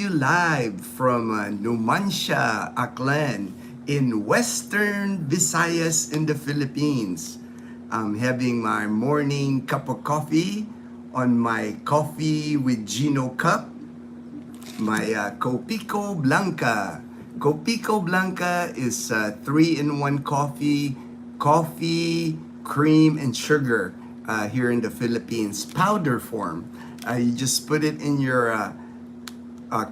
you live from Numancia, Aklan, in Western Visayas in the Philippines. I'm having my morning cup of coffee on my coffee with Ginno cup, my Copico Blanca. Copico Blanca is 3-in-1 coffee, cream, and sugar here in the Philippines, powder form. You just put it in your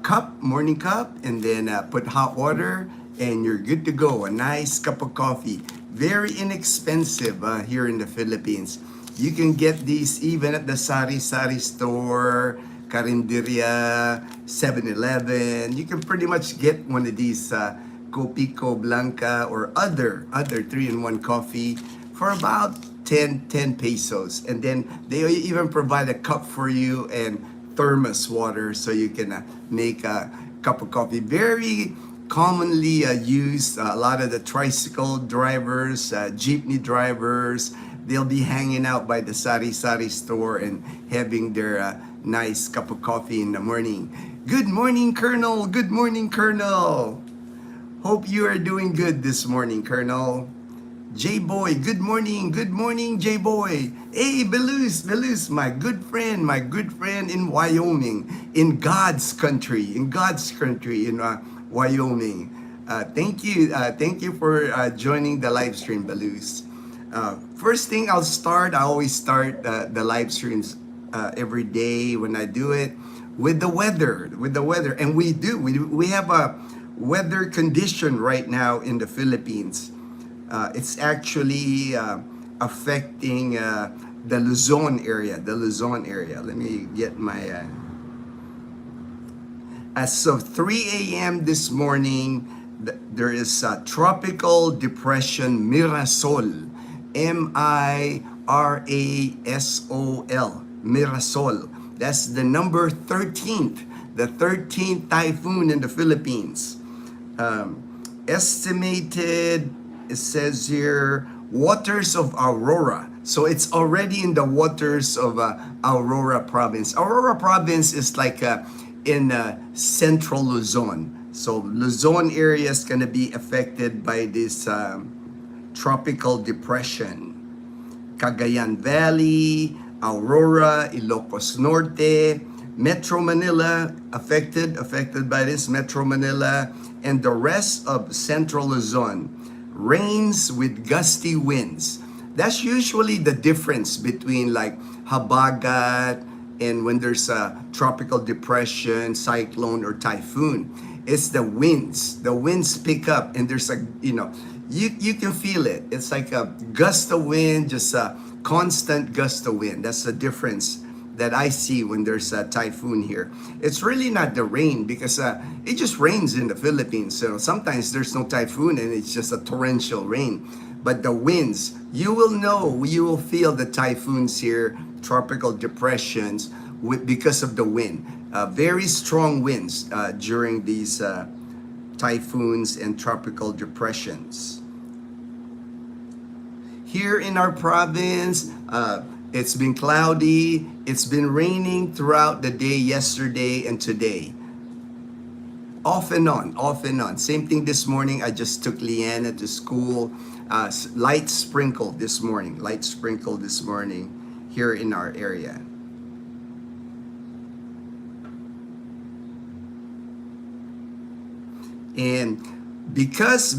cup, morning cup, and then put hot water, and you're good to go. A nice cup of coffee. Very inexpensive here in the Philippines. You can get these even at the sari-sari store, Carinderia, 7-Eleven. You can pretty much get one of these Copico Blanca or other 3-in-1 coffee for about 10 pesos. And then they even provide a cup for you and thermos water so you can make a cup of coffee. Very commonly used. A lot of the tricycle drivers, jeepney drivers, they'll be hanging out by the sari-sari store and having their nice cup of coffee in the morning. Good morning, Colonel. Good morning, Colonel. Hope you are doing good this morning, Colonel. J-Boy, good morning, J-Boy. Hey, Belus, my good friend in Wyoming, in God's country, in Wyoming. Thank you for joining the live stream, Belus. First thing I always start the live streams every day when I do it with the weather, and we have a weather condition right now in the Philippines. It's actually affecting the Luzon area. Let me get my... As of 3 a.m. this morning, there is a tropical depression Mirasol. M-I-R-A-S-O-L. Mirasol. That's the number 13th. The 13th typhoon in the Philippines. Estimated... It says here, waters of Aurora. So it's already in the waters of Aurora province. Aurora province is like in central Luzon. So Luzon area is going to be affected by this tropical depression. Cagayan Valley, Aurora, Ilocos Norte, Metro Manila affected by this, Metro Manila, and the rest of central Luzon. Rains with gusty winds. That's usually the difference between like habagat and when there's a tropical depression, cyclone, or typhoon. It's the winds. The winds pick up and there's a, you can feel it. It's like a gust of wind, just a constant gust of wind. That's the difference that I see when there's a typhoon here. It's really not the rain because it just rains in the Philippines. So sometimes there's no typhoon and it's just a torrential rain. But the winds, you will feel the typhoons here, tropical depressions, because of the wind. Very strong winds during these typhoons and tropical depressions. Here in our province, it's been cloudy. It's been raining throughout the day yesterday and today. Off and on. Same thing this morning. I just took Leanna to school. Light sprinkle this morning here in our area. And because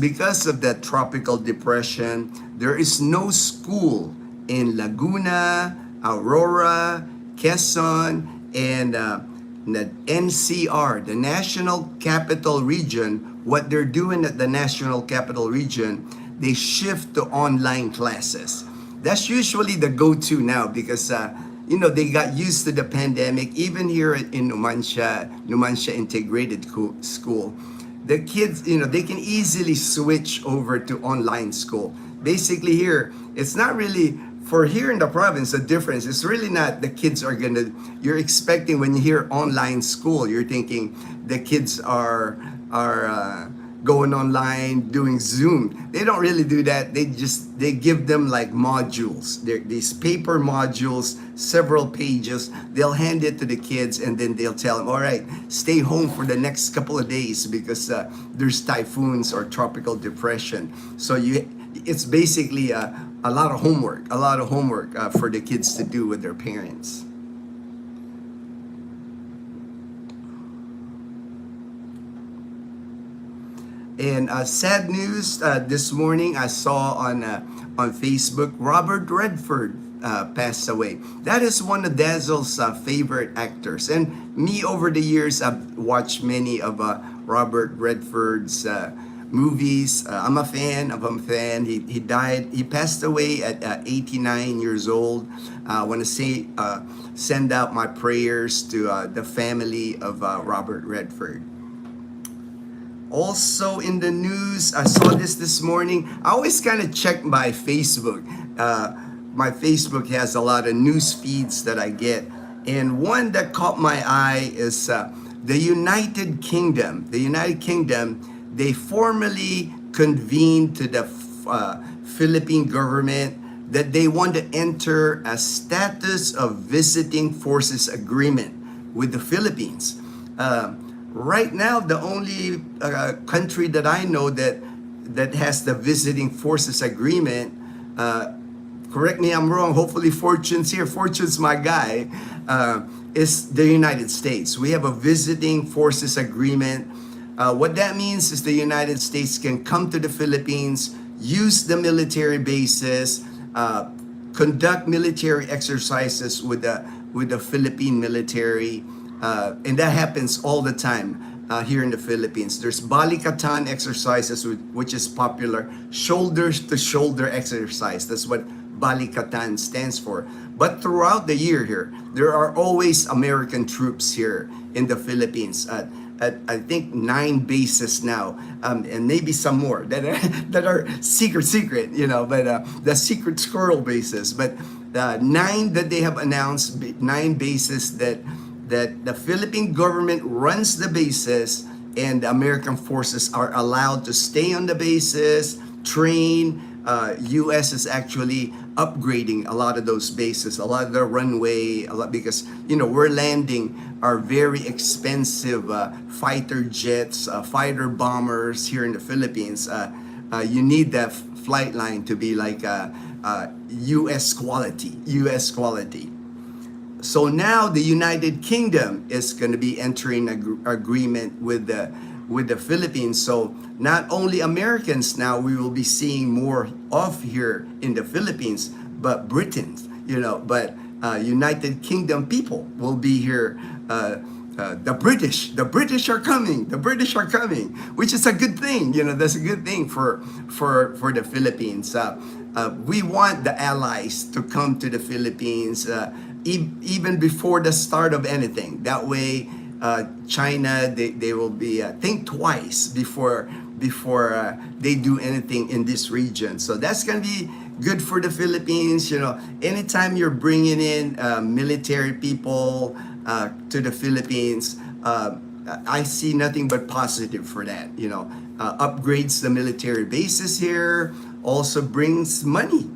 of that tropical depression, there is no school in Laguna, Aurora, Quezon, and the NCR, the National Capital Region. What they're doing at the National Capital Region, they shift to online classes. That's usually the go-to now because they got used to the pandemic. Even here in Numancia Integrated School, the kids, they can easily switch over to online school. Basically here, it's not really... For here in the province, the difference is really not the kids are you're expecting when you hear online school, you're thinking the kids are going online, doing Zoom. They don't really do that. They give them like modules. These paper modules, several pages. They'll hand it to the kids, and then they'll tell them, all right, stay home for the next couple of days because there's typhoons or tropical depression. So it's basically a lot of homework, for the kids to do with their parents. And sad news this morning I saw on Facebook, Robert Redford passed away. That is one of Dazzle's favorite actors. And me, over the years, I've watched many of Robert Redford's movies. I'm a fan. He died. He passed away at 89 years old. I want to send out my prayers to the family of Robert Redford. Also in the news, I saw this morning. I always kind of check my Facebook. My Facebook has a lot of news feeds that I get. And one that caught my eye is the United Kingdom. The United Kingdom, they formally convened to the Philippine government that they want to enter a status of visiting forces agreement with the Philippines. Right now, the only country that I know that has the visiting forces agreement, correct me I'm wrong, hopefully Fortune's here, Fortune's my guy, is the United States. We have a visiting forces agreement. What that means is the United States can come to the Philippines, use the military bases, conduct military exercises with the Philippine military. And that happens all the time here in the Philippines. There's Balikatan exercises, which is popular. Shoulders to shoulder exercise. That's what Balikatan stands for. But throughout the year here, there are always American troops here in the Philippines. At I think 9 bases now, and maybe some more that are secret, but the secret squirrel bases. But 9 that they have announced, 9 bases that the Philippine government runs the bases, and the American forces are allowed to stay on the bases, train. U.S. is actually upgrading a lot of those bases, a lot of the runway, because we're landing our very expensive fighter jets, fighter bombers here in the Philippines. You need that flight line to be like U.S. quality. So now the United Kingdom is going to be entering an agreement with the Philippines. So not only Americans now we will be seeing more of here in the Philippines, but Britons, but United Kingdom people will be here. The British are coming. Which is a good thing. That's a good thing for the Philippines. We want the allies to come to the Philippines even before the start of anything. That way, China, they will be think twice before they do anything in this region. So that's going to be good for the Philippines. Anytime you're bringing in military people to the Philippines, I see nothing but positive for that. Upgrades the military bases here, also brings money.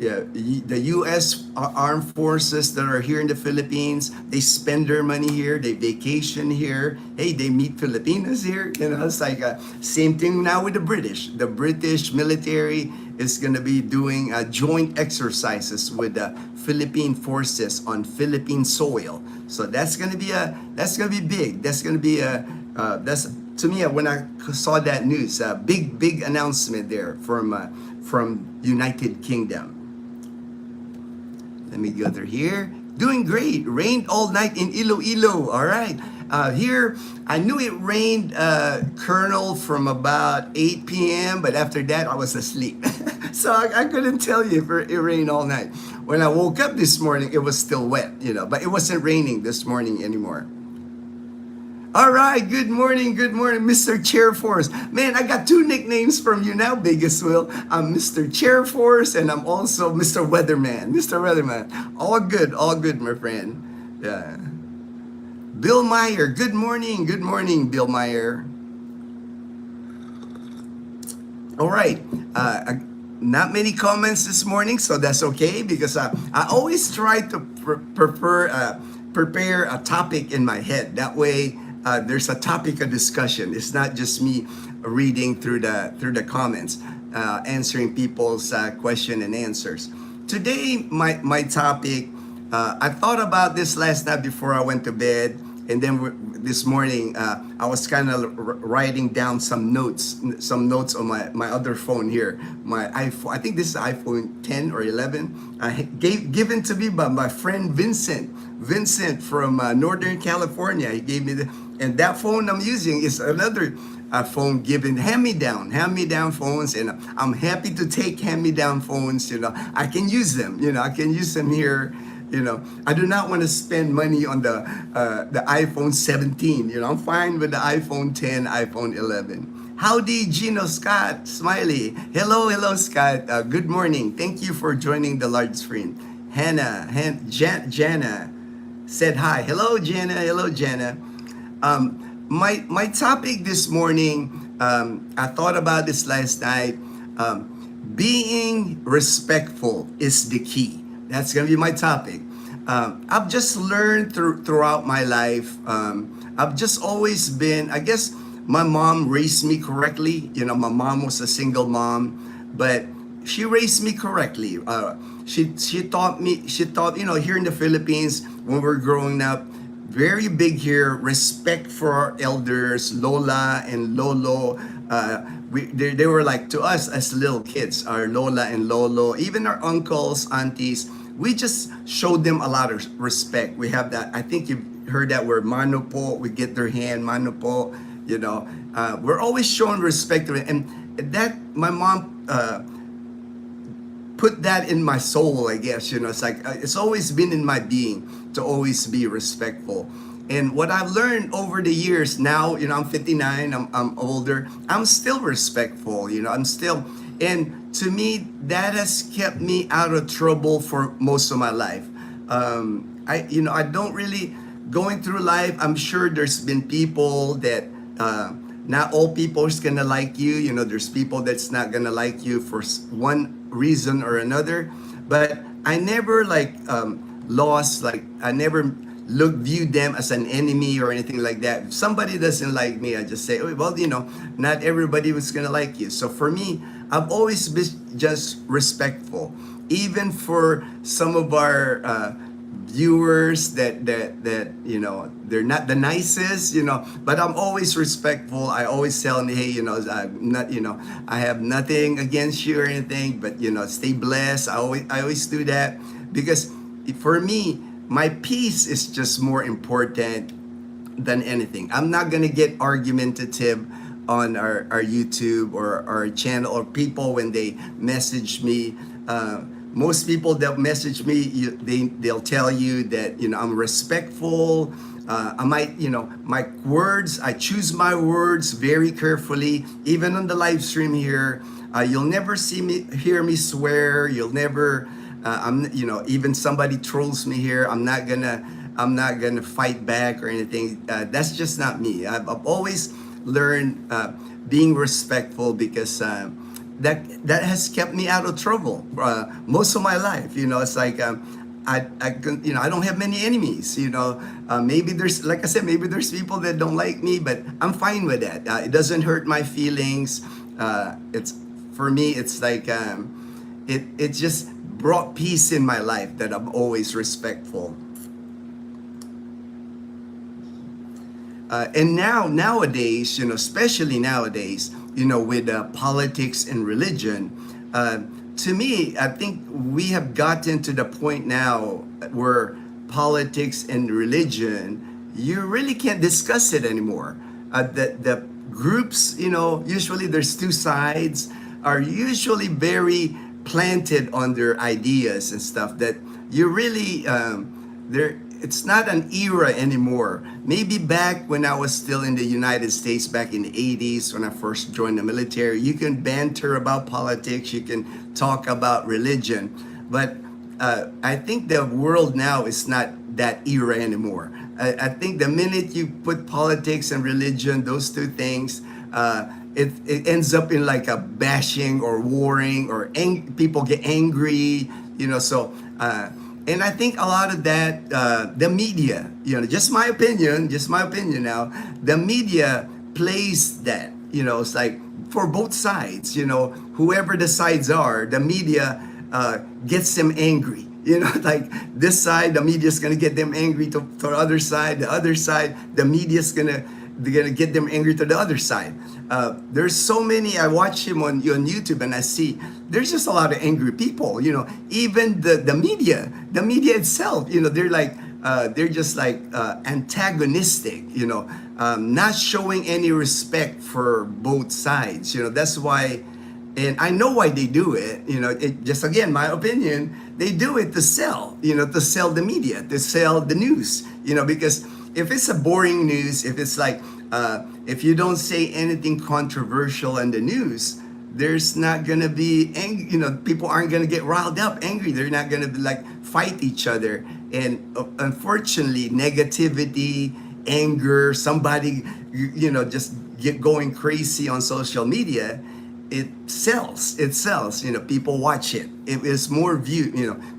The U.S. armed forces that are here in the Philippines, they spend their money here, they vacation here. Hey, they meet Filipinos here. It's like same thing now with the British. The British military is going to be doing joint exercises with the Philippine forces on Philippine soil. So that's going to be big. That's going to be that's to me when I saw that news, a big announcement there from United Kingdom. Let me go through here. Doing great. Rained all night in Iloilo. All right. Here, I knew it rained, Colonel, from about 8 p.m., but after that, I was asleep. So I couldn't tell you if it rained all night. When I woke up this morning, it was still wet, but it wasn't raining this morning anymore. All right, good morning, Mr. Chairforce. Man, I got 2 nicknames from you now, Biggest Will. I'm Mr. Chairforce, and I'm also Mr. Weatherman. All good, my friend. Yeah. Bill Meyer, good morning, Bill Meyer. All right. Not many comments this morning, so that's okay because I always try to prepare a topic in my head. That way, there's a topic of discussion. It's not just me reading through the comments, answering people's question and answers. Today, my topic. I thought about this last night before I went to bed, and then this morning I was kind of writing down some notes on my other phone here, my iPhone. I think this is iPhone 10 or 11, given to me by my friend Vincent from Northern California. He gave me and that phone I'm using is another phone given hand-me-down phones, and I'm happy to take hand-me-down phones. I can use them. I can use them here. I do not want to spend money on the iPhone 17. I'm fine with the iPhone 10, iPhone 11. Howdy, Ginno, Scott, Smiley. Hello, Scott. Good morning. Thank you for joining the large screen. Jana said hi. Hello, Jana. My topic this morning, I thought about this last night. Being respectful is the key. That's going to be my topic. I've just learned throughout my life. I've just always been, I guess my mom raised me correctly. My mom was a single mom, but she raised me correctly. She taught, here in the Philippines, when we're growing up, very big here, respect for our elders, Lola and Lolo. They were like to us as little kids, our Lola and Lolo, even our uncles, aunties. We just showed them a lot of respect. We have that. I think you've heard that word, mano po. We get their hand, mano po. We're always showing respect to it, and that my mom put that in my soul. I guess it's like it's always been in my being to always be respectful. And what I've learned over the years now, I'm 59. I'm older. I'm still respectful. I'm still. And to me, that has kept me out of trouble for most of my life. I don't really going through life. I'm sure there's been people that not all people is gonna like you. There's people that's not gonna like you for one reason or another. But I never I never viewed them as an enemy or anything like that. If somebody doesn't like me, I just say, oh, well, not everybody was gonna like you. So for me, I've always been just respectful, even for some of our viewers that they're not the nicest, but I'm always respectful. I always tell them, hey, I'm not, I have nothing against you or anything, but stay blessed. I always do that, because for me, my peace is just more important than anything. I'm not gonna get argumentative on our YouTube or our channel, or people when they message me. Most people that message me, they'll tell you that I'm respectful. I might, my words, I choose my words very carefully. Even on the live stream here, you'll never hear me swear. You'll never. Even somebody trolls me here, I'm not gonna fight back or anything. That's just not me. I've always learned being respectful, because that has kept me out of trouble most of my life. It's like I don't have many enemies. Maybe there's, like I said, maybe there's people that don't like me, but I'm fine with that. It doesn't hurt my feelings. It's for me. It's like it just brought peace in my life, that I'm always respectful. And nowadays, especially nowadays, with politics and religion, to me, I think we have gotten to the point now where politics and religion, you really can't discuss it anymore. The groups, usually there's two sides, are usually very planted on their ideas and stuff, that you really it's not an era anymore. Maybe back when I was still in the United States, back in the 80s, when I first joined the military, you can banter about politics, you can talk about religion, but I think the world now is not that era anymore. I think the minute you put politics and religion, those two things, it ends up in like a bashing or warring or people get angry, so and I think a lot of that, the media, just my opinion now, the media plays that, it's like for both sides, whoever the sides are, the media gets them angry. Like this side, the media's gonna get them angry to the other side, the media's they're gonna get them angry to the other side. There's so many. I watch him on YouTube, and I see there's just a lot of angry people. Even the media itself. They're like they're just like antagonistic. Not showing any respect for both sides. That's why. And I know why they do it. It just, again, my opinion, they do it to sell, to sell the media, to sell the news, because if it's a boring news, if it's like, if you don't say anything controversial in the news, there's not going to be, people aren't going to get riled up, angry. They're not going to like fight each other. And unfortunately, negativity, anger, somebody, just get going crazy on social media, it sells. People watch it. It is more viewed.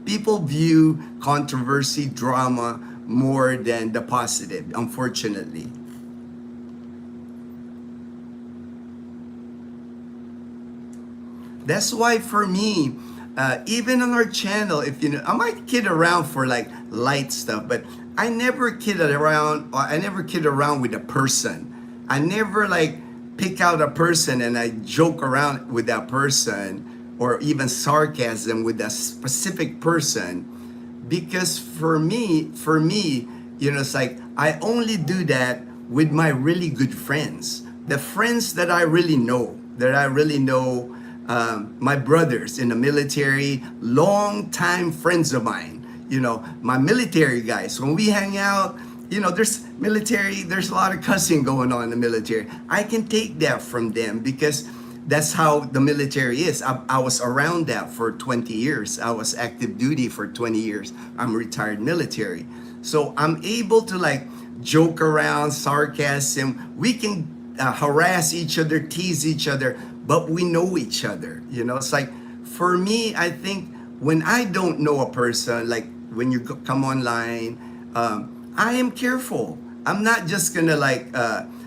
People view controversy, drama more than the positive, unfortunately. That's why for me, even on our channel, if I might kid around for like light stuff, but I never kid around. I never kid around with a person. I never like pick out a person and I joke around with that person, or even sarcasm with a specific person, because for me, it's like I only do that with my really good friends, the friends that I really know, my brothers in the military, long time friends of mine, my military guys. When we hang out, there's a lot of cussing going on in the military. I can take that from them because that's how the military is. I was around that for 20 years. I was active duty for 20 years. I'm retired military. So I'm able to like joke around, sarcasm. We can harass each other, tease each other, but we know each other. It's like, for me, I think when I don't know a person, like when you come online, I am careful. I'm not just gonna like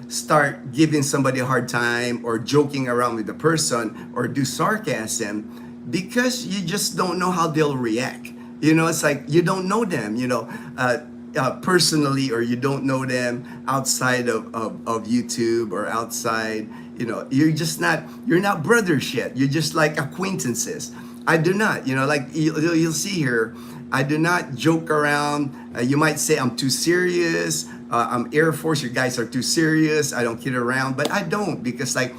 start giving somebody a hard time or joking around with the person or do sarcasm, because you just don't know how they'll react. It's like you don't know them, personally, or you don't know them outside of YouTube or outside. You're not brothers yet. You're just like acquaintances. I do not, like you'll see here, I do not joke around. You might say I'm too serious. I'm Air Force. You guys are too serious. I don't kid around, but I don't, because like,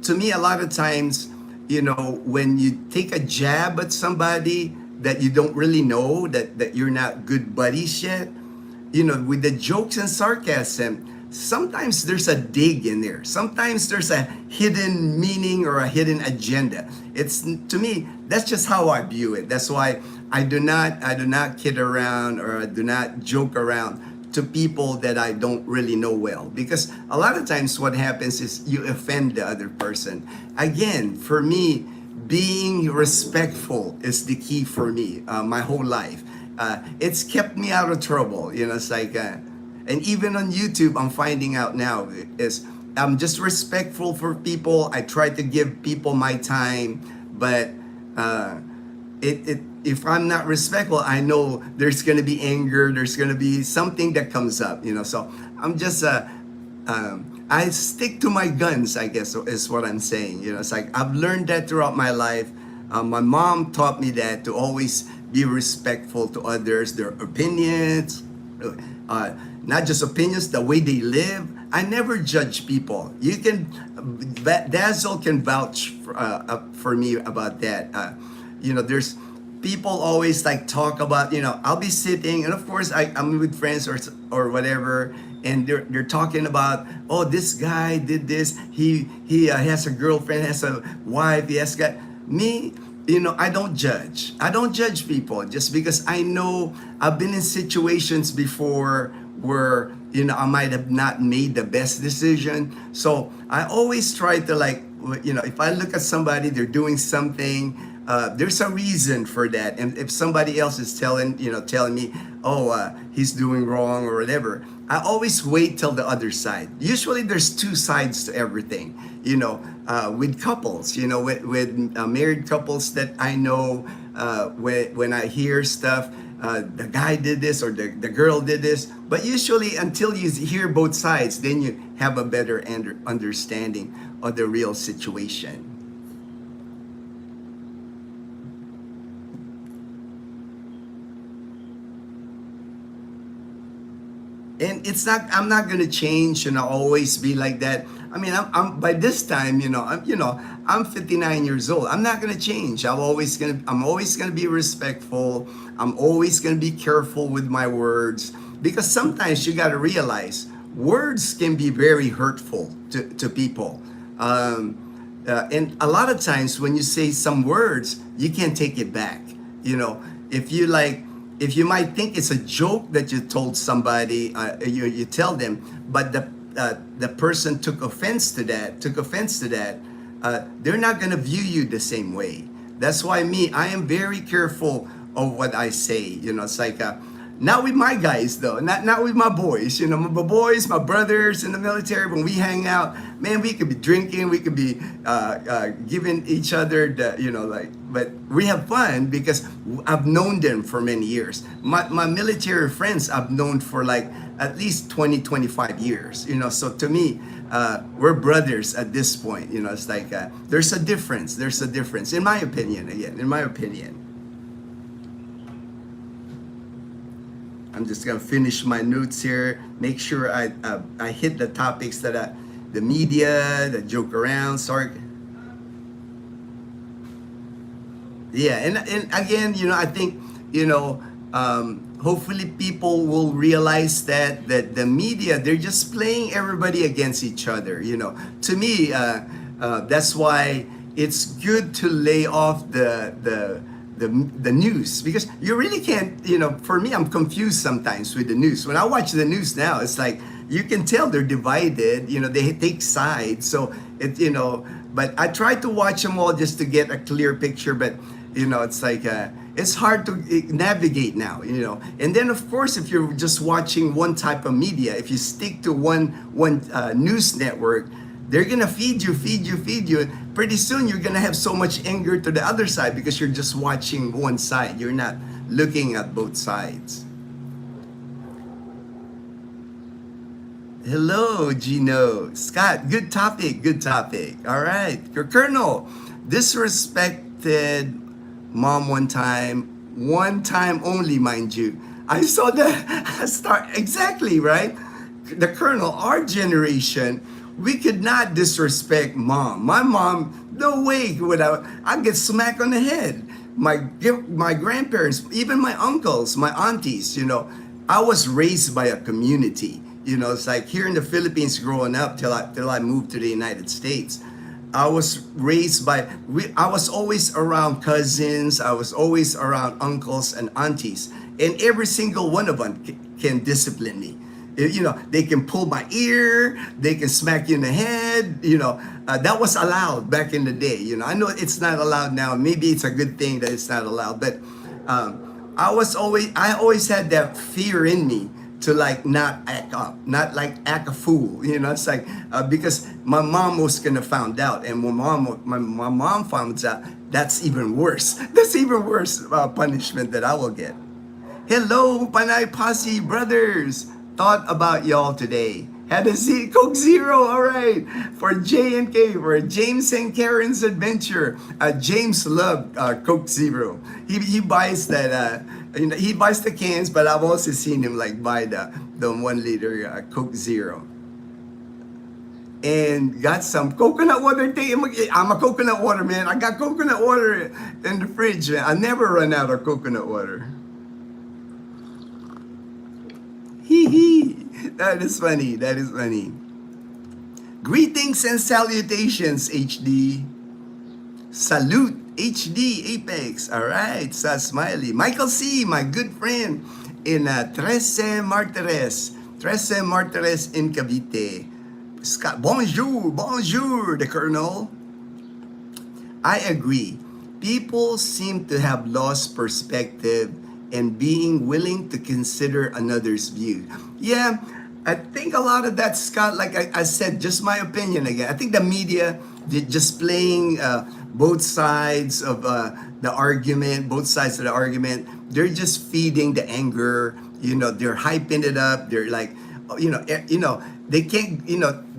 to me, a lot of times, when you take a jab at somebody that you don't really know, that you're not good buddies yet, with the jokes and sarcasm, sometimes there's a dig in there. Sometimes there's a hidden meaning or a hidden agenda. It's, to me, that's just how I view it. That's why I do not kid around, or I do not joke around to people that I don't really know well, because a lot of times what happens is you offend the other person. Again, for me, being respectful is the key for me, my whole life. It's kept me out of trouble. It's like, and even on YouTube, I'm finding out now is I'm just respectful for people. I try to give people my time, but if I'm not respectful, I know there's gonna be anger. There's gonna be something that comes up. So I'm just I stick to my guns, I guess, is what I'm saying. It's like I've learned that throughout my life. My mom taught me that, to always be respectful to others, their opinions, not just opinions, the way they live. I never judge people. You can, Dazzle can vouch for me about that. There's people always like talk about, I'll be sitting, and of course I'm with friends or whatever, and they're talking about, oh, this guy did this, he has a girlfriend, has a wife, he has got me. I don't judge. I don't judge people, just because I know I've been in situations before where I might have not made the best decision. So I always try to, like, if I look at somebody, they're doing something, there's a reason for that. And if somebody else is telling me, oh, he's doing wrong or whatever, I always wait till the other side. Usually there's two sides to everything, with couples, with married couples that I know, when I hear stuff, the guy did this or the girl did this. But usually until you hear both sides, then you have a better understanding of the real situation. And I'm not gonna change and I'll always be like that. I mean, I'm by this time, I'm 59 years old. I'm not gonna change. I'm always gonna be respectful. I'm always gonna be careful with my words, because sometimes you gotta realize words can be very hurtful to people. And a lot of times when you say some words, you can't take it back. If you might think it's a joke that you told somebody, you tell them, but the person took offense to that, they're not going to view you the same way. That's why I am very careful of what I say. It's like, not with my guys though, not with my boys. My boys, my brothers in the military, when we hang out, man, we could be drinking, we could be giving each other but we have fun because I've known them for many years. My military friends I've known for like at least 20-25 years. So to me, we're brothers at this point. It's like there's a difference. In my opinion. I'm just gonna finish my notes here. Make sure I hit the topics that the media that joke around. Sorry. Yeah, and again, I think hopefully people will realize that the media, they're just playing everybody against each other. To me, that's why it's good to lay off the news, because you really can't, for me, I'm confused sometimes with the news. When I watch the news now, it's like you can tell they're divided, they take sides. So but I try to watch them all just to get a clear picture. But it's like it's hard to navigate now. And then of course, if you're just watching one type of media, if you stick to one news network, they're gonna feed you. Pretty soon you're gonna have so much anger to the other side because you're just watching one side. You're not looking at both sides. Hello, Ginno. Scott, good topic. All right. Your Colonel, disrespected mom one time only, mind you. I saw the start exactly, right? The Colonel, our generation, we could not disrespect mom. My mom, no way would I'd get smacked on the head. My grandparents, even my uncles, my aunties, I was raised by a community. It's like here in the Philippines growing up till I moved to the United States. I was raised I was always around cousins. I was always around uncles and aunties. And every single one of them can discipline me. They can pull my ear, they can smack you in the head. That was allowed back in the day. I know it's not allowed now. Maybe it's a good thing that it's not allowed. But I always had that fear in me to like not act up, not like act a fool. It's like because my mom was gonna found out, and when my mom found out, that's even worse. That's even worse punishment that I will get. Hello, Panay Posse brothers. Thought about y'all today. Had a Coke Zero, all right, for J and K, for James and Karen's adventure. James loved Coke Zero. He buys that. He buys the cans, but I've also seen him like buy the 1 liter Coke Zero. And got some coconut water. I'm a coconut water man. I got coconut water in the fridge, man. I never run out of coconut water. That is funny. Greetings and salutations, HD. Salute, HD Apex. All right, sa Smiley. Michael C., my good friend in 13 Martires. Trece Martires in Cavite. Scott, bonjour, bonjour, the Colonel. I agree. People seem to have lost perspective and being willing to consider another's view. Yeah, I think a lot of that, Scott, like I said, just my opinion again. I think the media just playing both sides of the argument, both sides of the argument. They're just feeding the anger. They're hyping it up. They're like, they can't,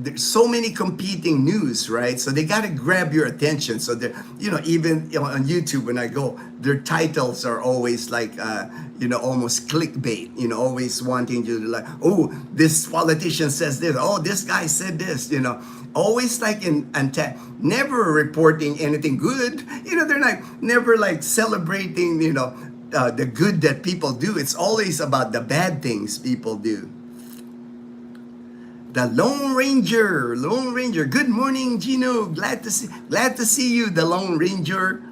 there's so many competing news, right? So they got to grab your attention. So they're, even on YouTube when I go, their titles are always like, almost clickbait, always wanting you to like, oh, this politician says this. Oh, this guy said this, always like never reporting anything good. They're like never like celebrating, the good that people do. It's always about the bad things people do. The Lone Ranger. Good morning, Ginno. Glad to see you, the Lone Ranger.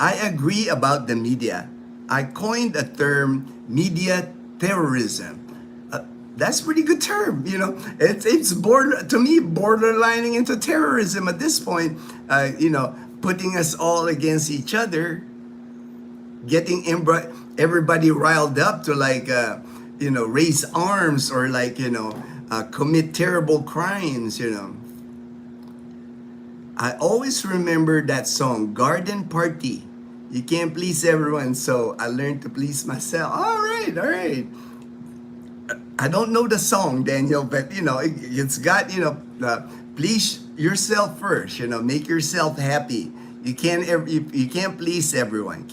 I agree about the media. I coined a term, media terrorism. That's a pretty good term. It's to me borderlining into terrorism at this point. Putting us all against each other, getting everybody riled up to like. Raise arms or like, commit terrible crimes, I always remember that song, Garden Party. You can't please everyone, so I learned to please myself. All right. I don't know the song, Daniel, but, it's got, please yourself first, make yourself happy. You can't please everyone.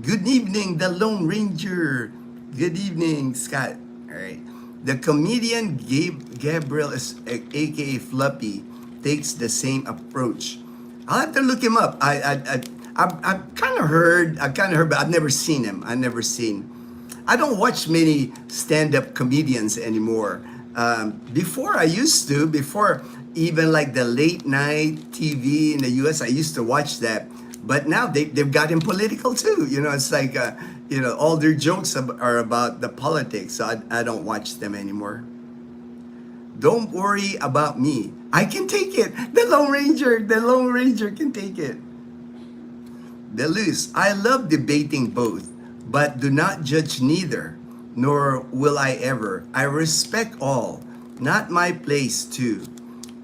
Good evening, the Lone Ranger. Good evening, Scott. All right. The comedian Gabriel, aka Fluffy, takes the same approach. I'll have to look him up. I've kind of heard, but I've never seen him. I don't watch many stand-up comedians anymore. Before I used to, before even like the late night TV in the US, I used to watch that. But now they've gotten political too. It's like, all their jokes are about the politics. So I don't watch them anymore. Don't worry about me. I can take it. The Lone Ranger can take it. Deleuze, I love debating both, but do not judge neither, nor will I ever. I respect all, not my place too.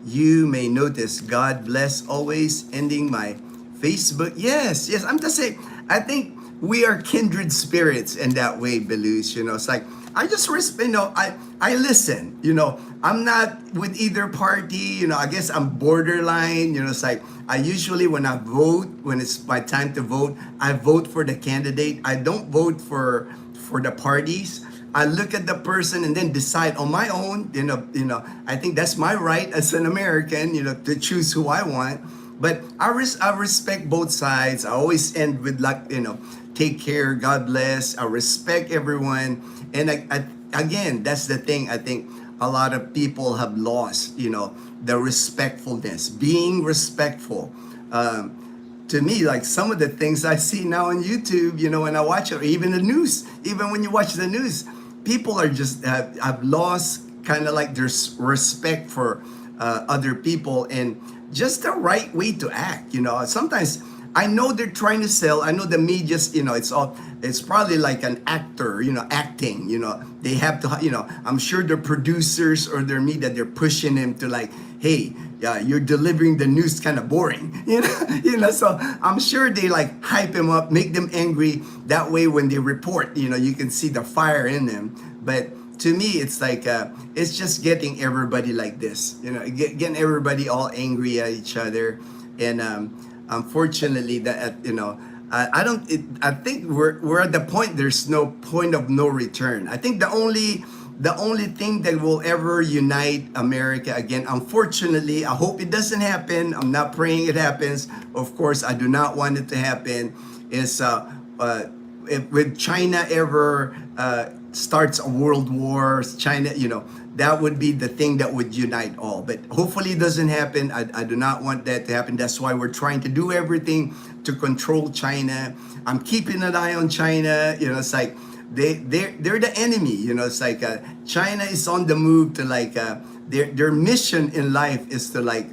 You may notice, God bless always, ending my Facebook. Yes. I'm just saying, I think we are kindred spirits in that way, Belush. It's like, I just respect, I listen, I'm not with either party, I guess I'm borderline, it's like, I usually, when I vote, when it's my time to vote, I vote for the candidate. I don't vote for the parties. I look at the person and then decide on my own, I think that's my right as an American, to choose who I want. But I respect both sides. I always end with like, take care, God bless. I respect everyone. And again, that's the thing. I think a lot of people have lost, the respectfulness, being respectful. To me, like some of the things I see now on YouTube, when I watch it, or even the news, even when you watch the news, people are just have lost kind of like their respect for other people and just the right way to act. Sometimes I know they're trying to sell. I know the media's, it's probably like an actor, acting, they have to, I'm sure the producers or their media, they're pushing them to like, hey, you're delivering the news kind of boring, so I'm sure they like hype them up, make them angry. That way when they report, you can see the fire in them. But to me, it's like, it's just getting everybody like this, getting everybody all angry at each other. And unfortunately, that, I think we're at the point, there's no point of no return. I think the only thing that will ever unite America again, unfortunately, I hope it doesn't happen. I'm not praying it happens. Of course, I do not want it to happen. Is if China ever starts a world war, China, that would be the thing that would unite all. But hopefully it doesn't happen. I do not want that to happen. That's why we're trying to do everything to control China. I'm keeping an eye on China. It's like, they're the enemy. It's like China is on the move to like their mission in life is to like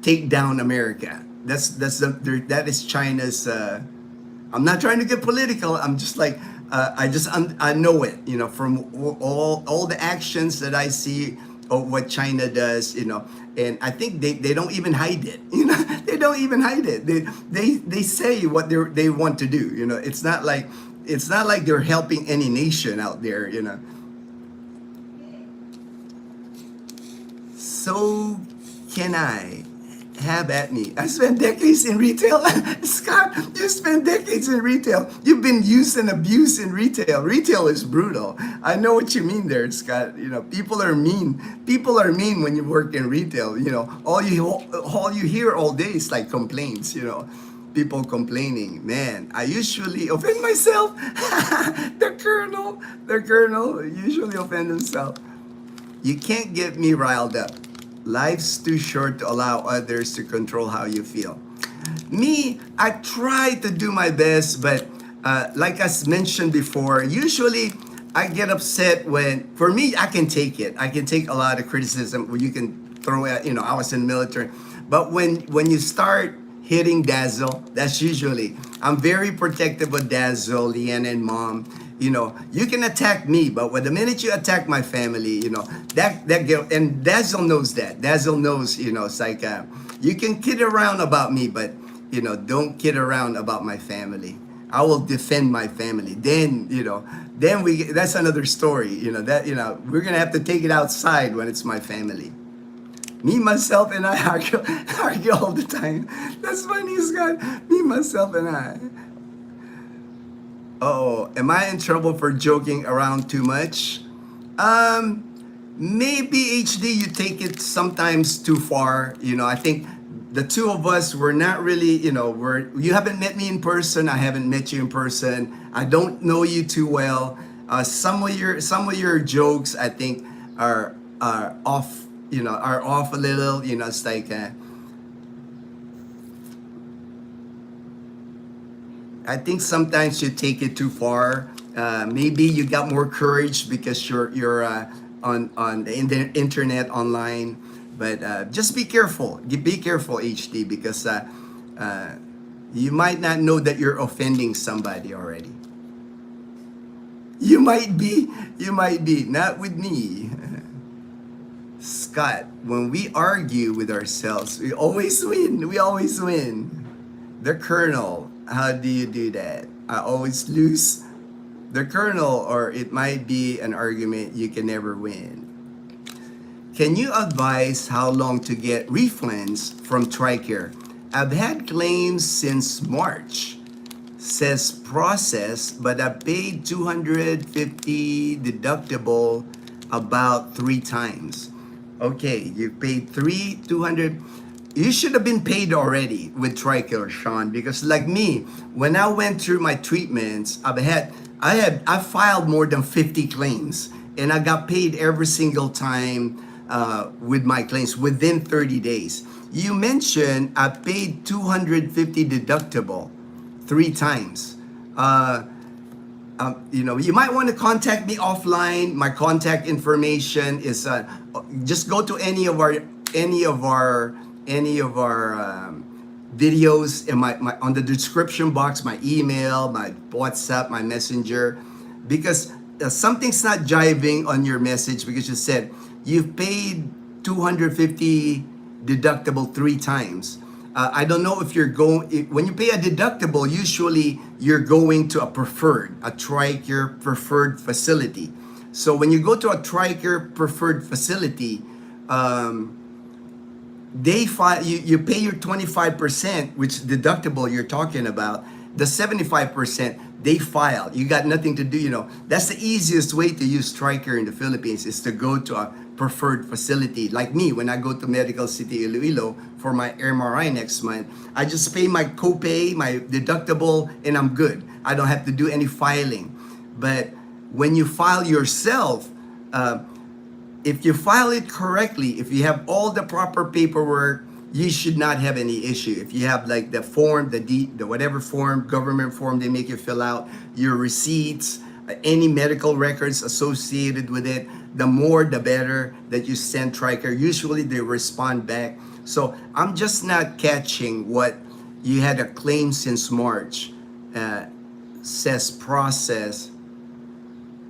take down America. That is China's. I'm not trying to get political. I'm just like I know it. From all the actions that I see of what China does. And I think they don't even hide it. They don't even hide it. They say what they want to do. It's not like they're helping any nation out there. So can I? Have at me. I spent decades in retail. Scott, you spent decades in retail. You've been used and abused in retail. Retail is brutal. I know what you mean there, Scott. People are mean. People are mean when you work in retail. All you hear all day is like complaints. People complaining. Man, I usually offend myself. The colonel usually offend himself. You can't get me riled up. Life's too short to allow others to control how you feel. Me, I try to do my best, but like I mentioned before, usually I get upset for me, I can take it. I can take a lot of criticism when you can throw at, I was in the military. But when you start hitting Dazzle, that's usually, I'm very protective of Dazzle, Leanna, and Mom. You can attack me, but when the minute you attack my family, that girl, and Dazzle knows that. Dazzle knows, it's like, you can kid around about me, but, don't kid around about my family. I will defend my family. Then, that's another story, we're going to have to take it outside when it's my family. Me, myself, and I argue all the time. That's funny, Scott. Me, myself, and I. Oh, am I in trouble for joking around too much? Maybe HD, you take it sometimes too far. I think the two of us were not really, you haven't met me in person. I haven't met you in person. I don't know you too well. Some of your jokes, I think, are off. Are off a little. It's like. I think sometimes you take it too far. Maybe you got more courage because you're on the internet online. But just be careful. Be careful, HD, because you might not know that you're offending somebody already. You might be. Not with me. Scott, when we argue with ourselves, we always win. The Colonel. How do you do that? I always lose. The Colonel, or it might be an argument you can never win. Can you advise how long to get refunds from Tricare? I've had claims since March. Says process, but I paid $250 deductible about 3 times. Okay, you paid 200. You should have been paid already with Tricare, Sean, because like me, when I went through my treatments, I filed more than 50 claims, and I got paid every single time with my claims within 30 days. You mentioned I paid $250 deductible 3 times. You might want to contact me offline. My contact information is just go to any of our videos in my on the description box, my email, my WhatsApp, my messenger, because something's not jiving on your message, because you said you've paid $250 deductible 3 times. I don't know if when you pay a deductible, usually you're going to a Tricare preferred facility. So when you go to a Tricare preferred facility, you pay your 25%, which deductible you're talking about. The 75% they file. You got nothing to do. That's the easiest way to use Tricare in the Philippines, is to go to a preferred facility. Like me, when I go to Medical City Iloilo for my MRI next month, I just pay my copay, my deductible, and I'm good. I don't have to do any filing. But when you file yourself, if you file it correctly, if you have all the proper paperwork, you should not have any issue. If you have like the form, the whatever form, government form they make you fill out, your receipts, any medical records associated with it. The more, the better that you send Tricare. Usually they respond back. So I'm just not catching what you had a claim since March. Says process,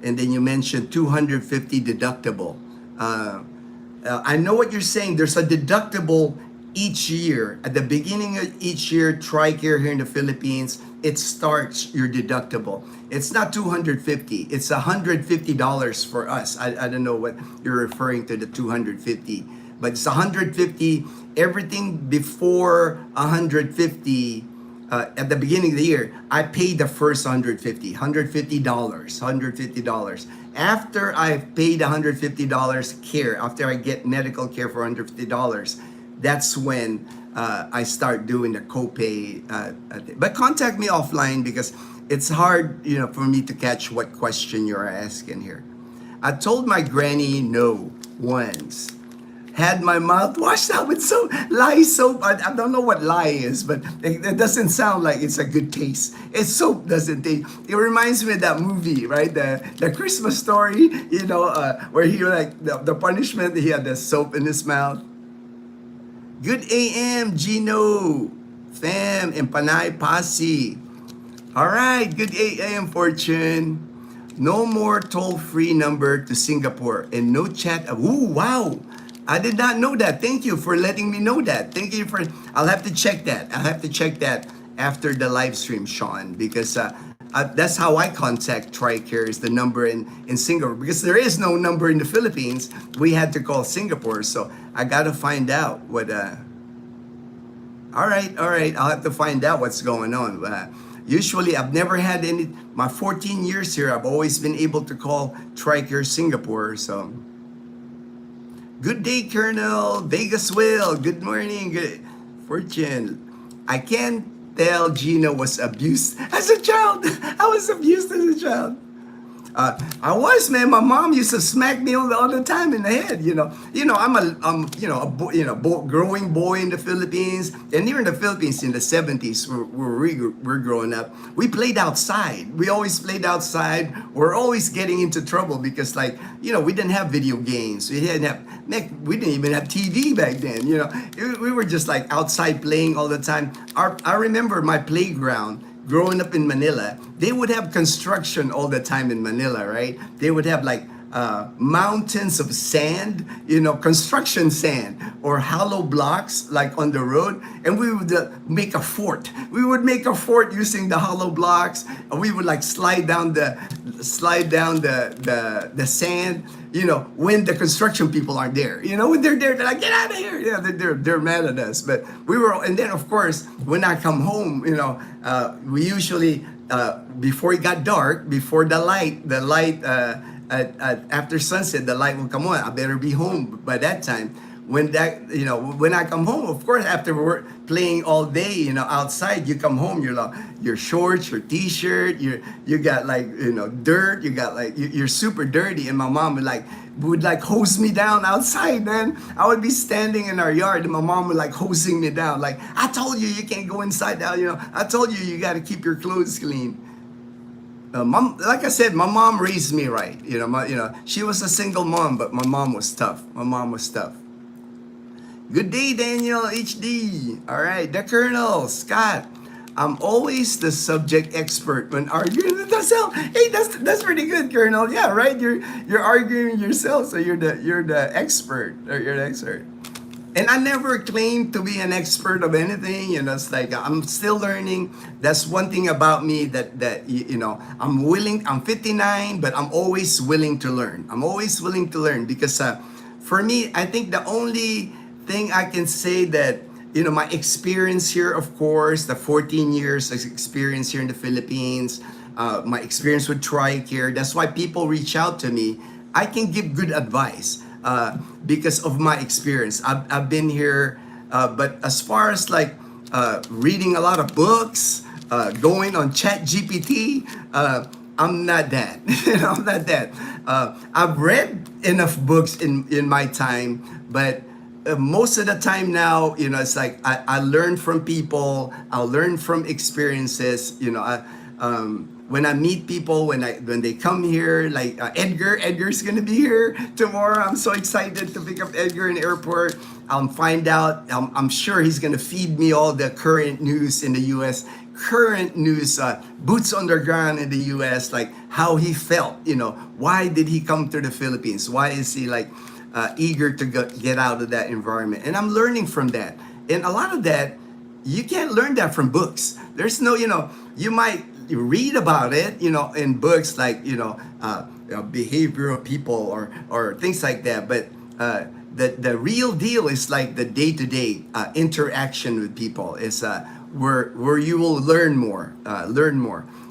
and then you mentioned 250 deductible. I know what you're saying. There's a deductible each year. At the beginning of each year, Tricare here in the Philippines, it starts your deductible. It's not 250. It's $150 for us. I don't know what you're referring to, the 250, but it's 150. Everything before 150. At the beginning of the year, I paid the first $150. After I've paid $150 care, after I get medical care for $150, that's when I start doing the copay. But contact me offline because it's hard, for me to catch what question you're asking here. I told my granny no once. Had my mouth washed out with lye soap. I don't know what lye is, but it doesn't sound like it's a good taste. It's soap doesn't taste. It reminds me of that movie, right? The Christmas Story, where he the punishment, he had the soap in his mouth. Good AM, Ginno, fam, and Panay Pasi. All right, good AM, Fortune. No more toll-free number to Singapore and no chat. Ooh, wow. I did not know that. Thank you for letting me know that. Thank you for, I'll have to check that. I'll have to check that after the live stream, Sean, because that's how I contact Tricare, is the number in Singapore, because there is no number in the Philippines. We had to call Singapore, so I got to find out what, all right. I'll have to find out what's going on. Usually, I've never had my 14 years here, I've always been able to call Tricare Singapore, so. Good day, Colonel. Vegas Will. Good morning. Good fortune. I can't tell Ginno was abused as a child. I was abused as a child. I was, man. My mom used to smack me all the time in the head. I'm growing boy in the Philippines, and here in the Philippines in the 70s, we're growing up. We played outside. We always played outside. We're always getting into trouble because, we didn't have video games. We didn't even have TV back then. We were just outside playing all the time. I remember my playground. Growing up in Manila, they would have construction all the time in Manila, right? They would have mountains of sand, construction sand or hollow blocks on the road, and we would make a fort. We would make a fort using the hollow blocks, and we would slide down the sand. When the construction people aren't there, when they're there, they're like, get out of here. Yeah, they're mad at us. But and then of course, when I come home, we usually, before it got dark, before the light, after sunset, the light will come on. I better be home by that time. When I come home, of course, after we're playing all day, outside, you come home, your shorts, your t-shirt, you got dirt, you're super dirty, and my mom would hose me down outside, man. I would be standing in our yard, and my mom would hosing me down, I told you can't go inside now, I told you got to keep your clothes clean. Mom, like I said, my mom raised me right. She was a single mom, but my mom was tough. Good day, Daniel HD. All right, the Colonel, Scott. I'm always the subject expert when arguing with myself. Hey, that's pretty good, Colonel. Yeah, right. You're arguing yourself, so you're the expert. You're the expert. And I never claimed to be an expert of anything. It's I'm still learning. That's one thing about me that I'm willing. I'm 59, but I'm always willing to learn. Because for me, I think the only thing I can say that my experience here, of course, the 14 years of experience here in the Philippines, my experience with Tricare. That's why people reach out to me. I can give good advice. Because of my experience. I've been here, but as far as reading a lot of books, going on Chat GPT, I'm not that. I'm not that. I've read enough books in my time, but most of the time now, it's I learn from people. I learn from experiences. when I meet people, when they come here, like Edgar's gonna be here tomorrow. I'm so excited to pick up Edgar in the airport. Find out. I'm sure he's gonna feed me all the current news in the U.S. Current news, boots on the ground in the U.S. Like how he felt. Why did he come to the Philippines? Why is he like eager to get out of that environment? And I'm learning from that. And a lot of that, you can't learn that from books. There's no, you might read about it, in books like, behavioral people or things like that. But the real deal is like the day-to-day interaction with people is where you will learn more.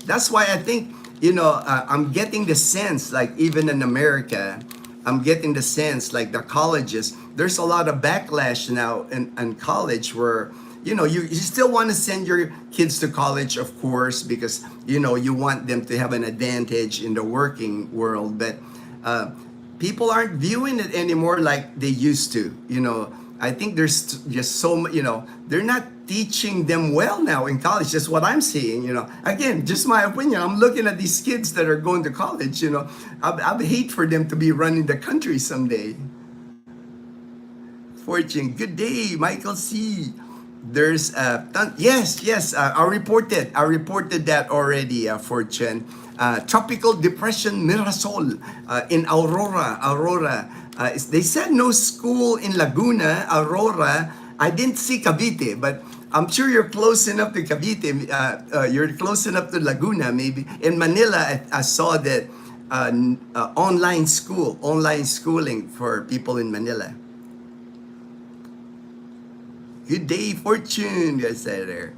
That's why I think, I'm getting the sense, like even in America, I'm getting the sense like the colleges, there's a lot of backlash now in college where, you still want to send your kids to college, of course, because, you want them to have an advantage in the working world. But people aren't viewing it anymore like they used to. I think there's just so much, they're not teaching them well now in college. That's what I'm seeing, Again, just my opinion. I'm looking at these kids that are going to college, I would hate for them to be running the country someday. Fortune, good day, Michael C. There's yes, I reported that already, Fortune. Tropical depression Mirasol in Aurora. They said no school in Laguna, Aurora. I didn't see Cavite, but I'm sure you're close enough to Cavite. You're close enough to Laguna, maybe. In Manila, I saw that online schooling for people in Manila. Good day, Fortune, guys there.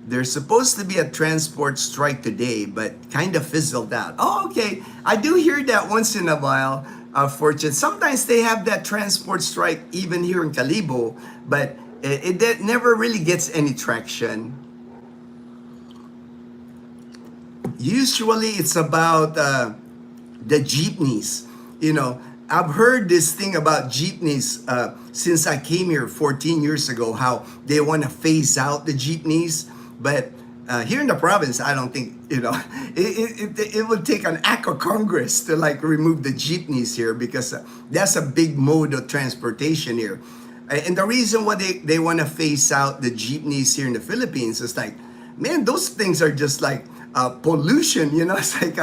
There's supposed to be a transport strike today, but kind of fizzled out. Oh, okay. I do hear that once in a while, Fortune. Sometimes they have that transport strike even here in Calibo, but it never really gets any traction. Usually it's about the jeepneys. I've heard this thing about jeepneys since I came here 14 years ago, how they want to phase out the jeepneys. But here in the province, I don't think, it would take an act of Congress to like remove the jeepneys here, because that's a big mode of transportation here. And the reason why they want to phase out the jeepneys here in the Philippines is like, man, those things are just like pollution, It's like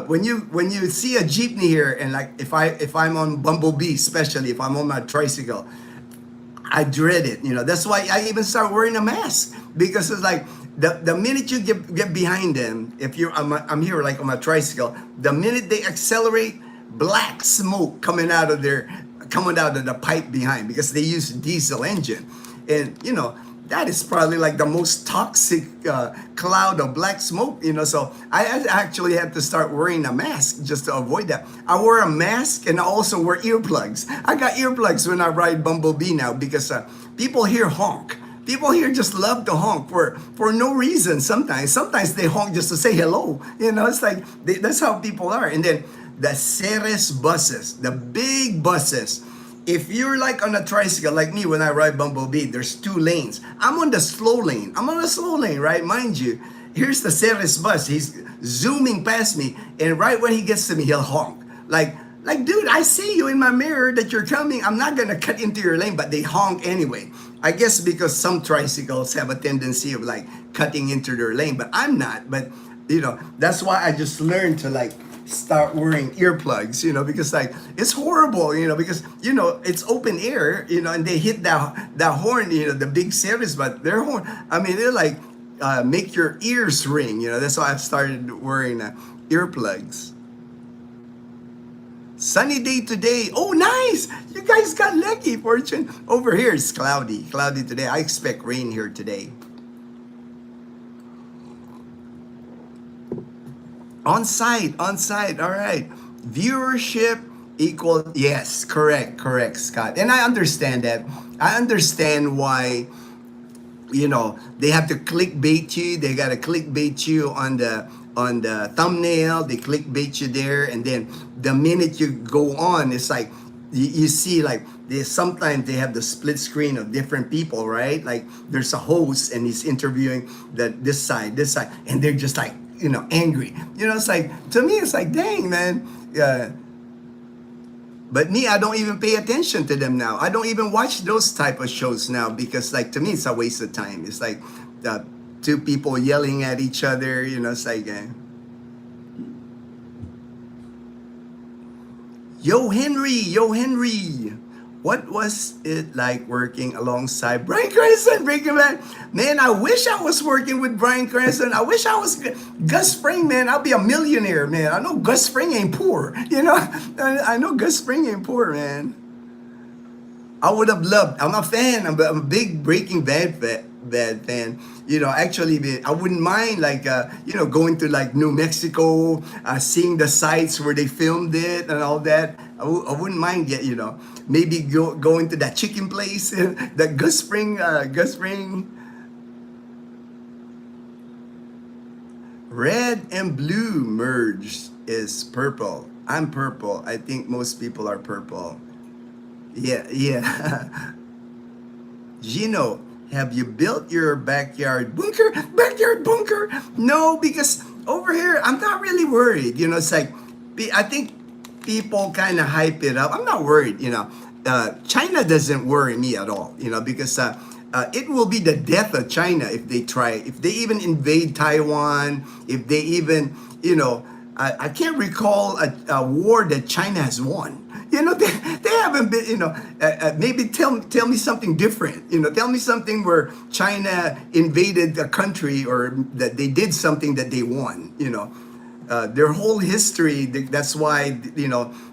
when you see a jeepney here, and like if I'm on Bumblebee, especially if I'm on my tricycle, I dread it. That's why I even start wearing a mask, because it's like the minute you get behind them, if I'm here like on my tricycle, the minute they accelerate, black smoke coming out of the pipe behind, because they use diesel engine, and that is probably like the most toxic cloud of black smoke, So I actually had to start wearing a mask just to avoid that. I wear a mask and I also wear earplugs. I got earplugs when I ride Bumblebee now, because people here honk. People here just love to honk for no reason. Sometimes they honk just to say hello. It's like that's how people are. And then the Ceres buses, the big buses. If you're like on a tricycle like me when I ride Bumblebee, there's 2 lanes. I'm on the slow lane. Right? Mind you, here's the Ceres bus. He's zooming past me, and right when he gets to me, he'll honk. Like, dude, I see you in my mirror that you're coming. I'm not gonna cut into your lane, but they honk anyway. I guess because some tricycles have a tendency of like cutting into their lane, but I'm not. But that's why I just learned to like start wearing earplugs, because like it's horrible, because it's open air, and they hit that horn, the big series, but their horn, I mean, they're like make your ears ring, That's why I've started wearing earplugs. Sunny day today. Oh, nice! You guys got lucky, Fortune. Over here it's cloudy today. I expect rain here today. On site, all right. Viewership equal, yes, correct, Scott. And I understand that. I understand why, they have to clickbait you. They got to clickbait you on the thumbnail. They clickbait you there, and then the minute you go on, it's like you see like sometimes they have the split screen of different people, right? Like there's a host and he's interviewing this side, and they're just like angry. It's like, to me, it's like, dang, man. But me, I don't even pay attention to them now. I don't even watch those type of shows now because, like, to me, it's a waste of time. It's like two people yelling at each other. It's like, Yo Henry, what was it like working alongside Bryan Cranston, Breaking Bad? Man, I wish I was working with Bryan Cranston. I wish I was Gus Fring, man. I'll be a millionaire, man. I know Gus Fring ain't poor. I know Gus Fring ain't poor, man. I would have loved. I'm a fan. I'm a big Breaking Bad fan. Actually, I wouldn't mind like going to like New Mexico, seeing the sites where they filmed it and all that. I wouldn't mind maybe going to that chicken place, that Gus Fring. Red and blue merged is purple. I'm purple. I think most people are purple. Yeah. Gino, have you built your backyard bunker? Backyard bunker? No, because over here, I'm not really worried. It's like, I think people kind of hype it up. I'm not worried, China doesn't worry me at all, because it will be the death of China if they even invade Taiwan, if they even, I can't recall a war that China has won. They haven't been, maybe tell me something different. Tell me something where China invaded a country or that they did something that they won. Their whole history, that's why,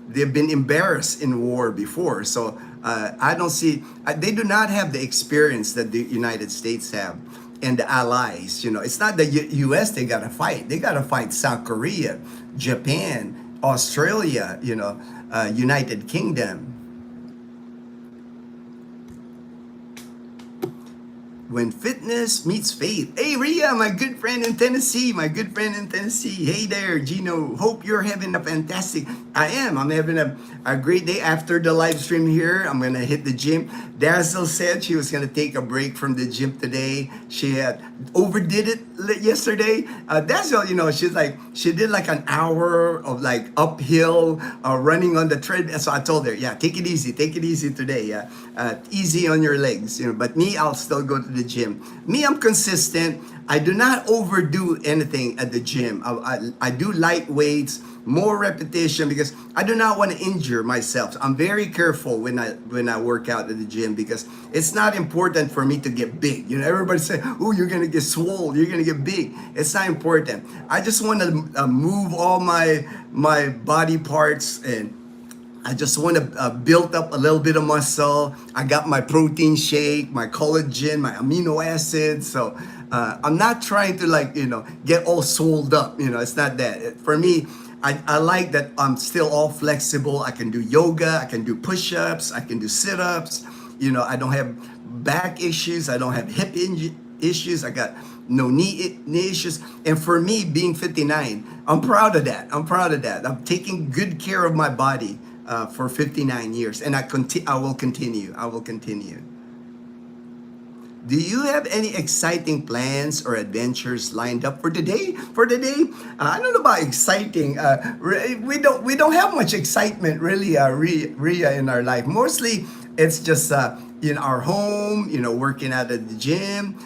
they've been embarrassed in war before. So I don't see, they do not have the experience that the United States have and the allies. It's not the U.S. they got to fight. They got to fight South Korea, Japan, Australia, United Kingdom. When fitness meets faith. Hey, Ria, my good friend in Tennessee. Hey there, Gino. Hope you're having a fantastic... I am. I'm having a great day after the live stream here. I'm going to hit the gym. Dazzle said she was going to take a break from the gym today. She had overdid it yesterday. Dazzle, she did like an hour of like uphill running on the treadmill. So I told her, yeah, take it easy today. Yeah, easy on your legs. But me, I'll still go to the gym. Me, I'm consistent. I do not overdo anything at the gym. I do light weights, more repetition, because I do not want to injure myself. I'm very careful when I work out at the gym because it's not important for me to get big. Everybody say, "Oh, you're gonna get swole, you're gonna get big." It's not important. I just want to move all my body parts, and I just want to build up a little bit of muscle. I got my protein shake, my collagen, my amino acids. So I'm not trying to get all sold up. It's not that. For me, I like that I'm still all flexible. I can do yoga, I can do push-ups, I can do sit-ups. I don't have back issues. I don't have hip issues. I got no knee issues. And for me, being 59, I'm proud of that. I'm taking good care of my body for 59 years, and I will continue. Do you have any exciting plans or adventures lined up for today? I don't know about exciting. We don't have much excitement really, Ria, in our life. Mostly, it's just in our home. Working out at the gym.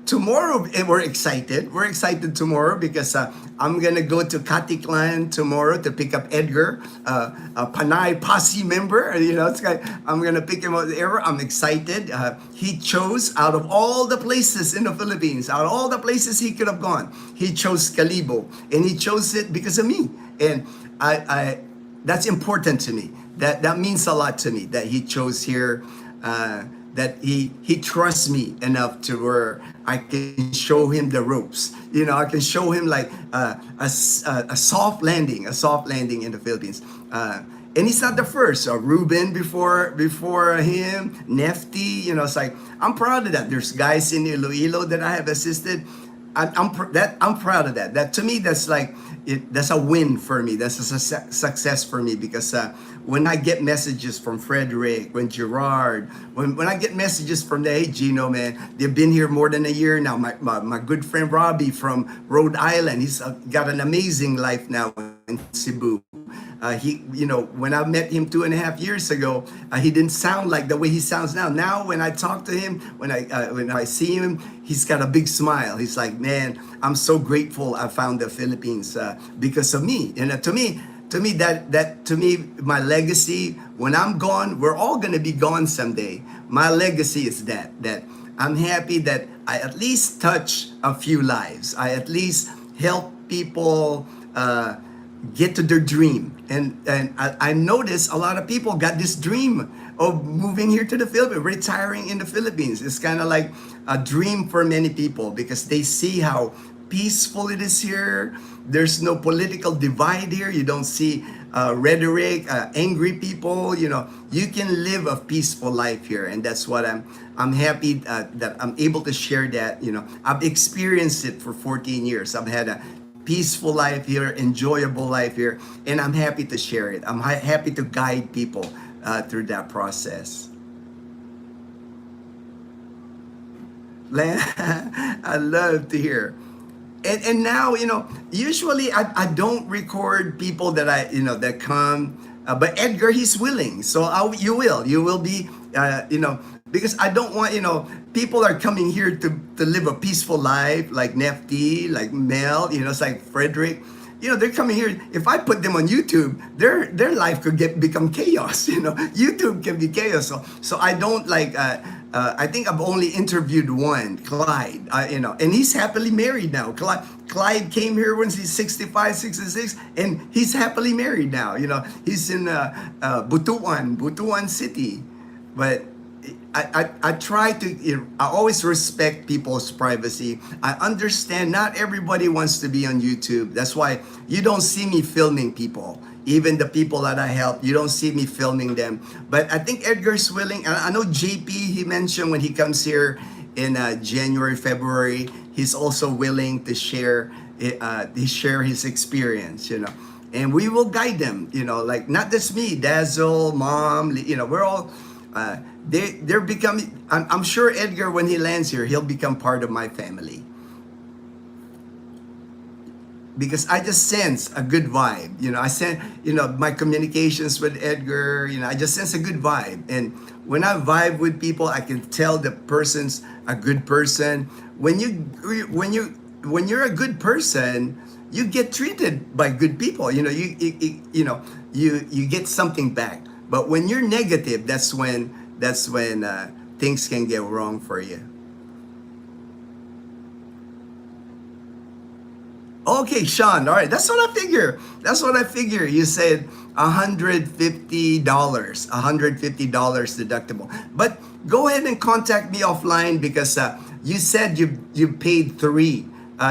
Tomorrow, we're excited. We're excited tomorrow because I'm going to go to Katiklan tomorrow to pick up Edgar, a Panay Posse member. I'm going to pick him up there. I'm excited. He chose, out of all the places in the Philippines, out of all the places he could have gone, he chose Calibo. And he chose it because of me. And I that's important to me. That means a lot to me that he chose here. That he trusts me enough to where I can show him the ropes. I can show him like a soft landing in the Philippines. And he's not the first. Ruben before him, Nefty. It's like I'm proud of that. There's guys in Iloilo that I have assisted. I'm proud of that. That to me, that's like that's a win for me. That's a success for me because when I get messages from Frederick, when Gerard, when I get messages from the, hey Gino, man, they've been here more than a year now. My good friend Robbie from Rhode Island, he's got an amazing life now in Cebu. He, when I met him 2.5 years ago, he didn't sound like the way he sounds now. Now, when I talk to him, when I see him, he's got a big smile. He's like, man, I'm so grateful I found the Philippines because of me. And to me, my legacy, when I'm gone, we're all gonna be gone someday. My legacy is that I'm happy that I at least touch a few lives. I at least help people get to their dream. And I notice a lot of people got this dream of moving here to the Philippines, retiring in the Philippines. It's kind of like a dream for many people because they see how peaceful it is here. There's no political divide here. You don't see rhetoric, angry people. You can live a peaceful life here, and that's what I'm happy that I'm able to share that. I've experienced it for 14 years. I've had a peaceful life here, enjoyable life here, and I'm happy to share it. I'm happy to guide people through that process. I love to hear. And now, usually I don't record people that that come, but Edgar, he's willing. So you will be, because I don't want, people are coming here to live a peaceful life, like Nefty, like Mel, it's like Frederick. They're coming here. If I put them on YouTube, their life could become chaos. YouTube can be chaos. So I don't like. I think I've only interviewed one, Clyde. And he's happily married now. Clyde came here when he's 65, 66, and he's happily married now. He's in Butuan City, but. I try to, I always respect people's privacy. I understand not everybody wants to be on YouTube. That's why you don't see me filming people. Even the people that I help, you don't see me filming them. But I think Edgar's willing. I know JP, he mentioned when he comes here in January, February, he's also willing to share his experience, And we will guide them, like not just me, Dazzle, Mom, we're all... they're becoming, I'm sure Edgar, when he lands here, he'll become part of my family. Because I just sense a good vibe. I sense, my communications with Edgar, I just sense a good vibe. And when I vibe with people, I can tell the person's a good person. When you're a good person, you get treated by good people. You get something back. But when you're negative, that's when things can get wrong for you. Okay, Sean. All right, that's what I figure. You said $150 deductible. But go ahead and contact me offline because you said you paid $3.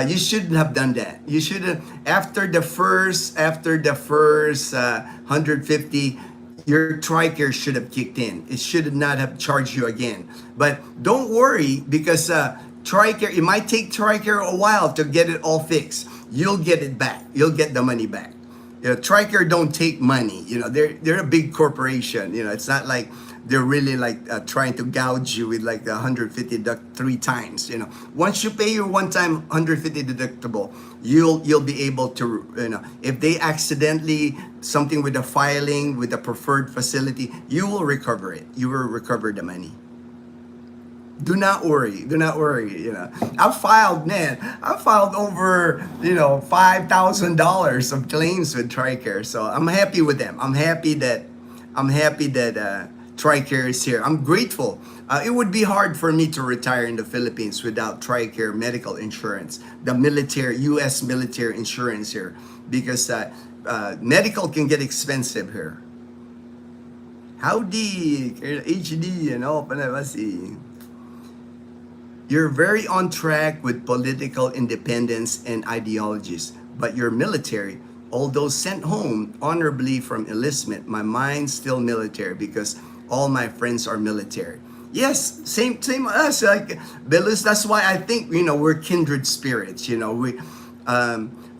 You shouldn't have done that. You should have after the first 150. Your Tricare should have kicked in. It should not have charged you again. But don't worry because Tricare, it might take Tricare a while to get it all fixed. You'll get it back. You'll get the money back. Tricare don't take money. They're a big corporation. It's not like they're really like trying to gouge you with like the 150 3 times. Once you pay your one-time 150 deductible, you'll be able to, if they accidentally something with the filing with the preferred facility, you will recover it. You will recover the money. Do not worry. I filed over, $5,000 of claims with Tricare. So I'm happy with them. I'm happy that Tricare is here. I'm grateful. It would be hard for me to retire in the Philippines without Tricare medical insurance, the U.S. military insurance here, because medical can get expensive here. Howdy, HD, panabasi. You're very on track with political independence and ideologies, but your military, although sent home honorably from enlistment, my mind's still military because all my friends are military. Yes, same us. Like Belus, that's why I think we're kindred spirits.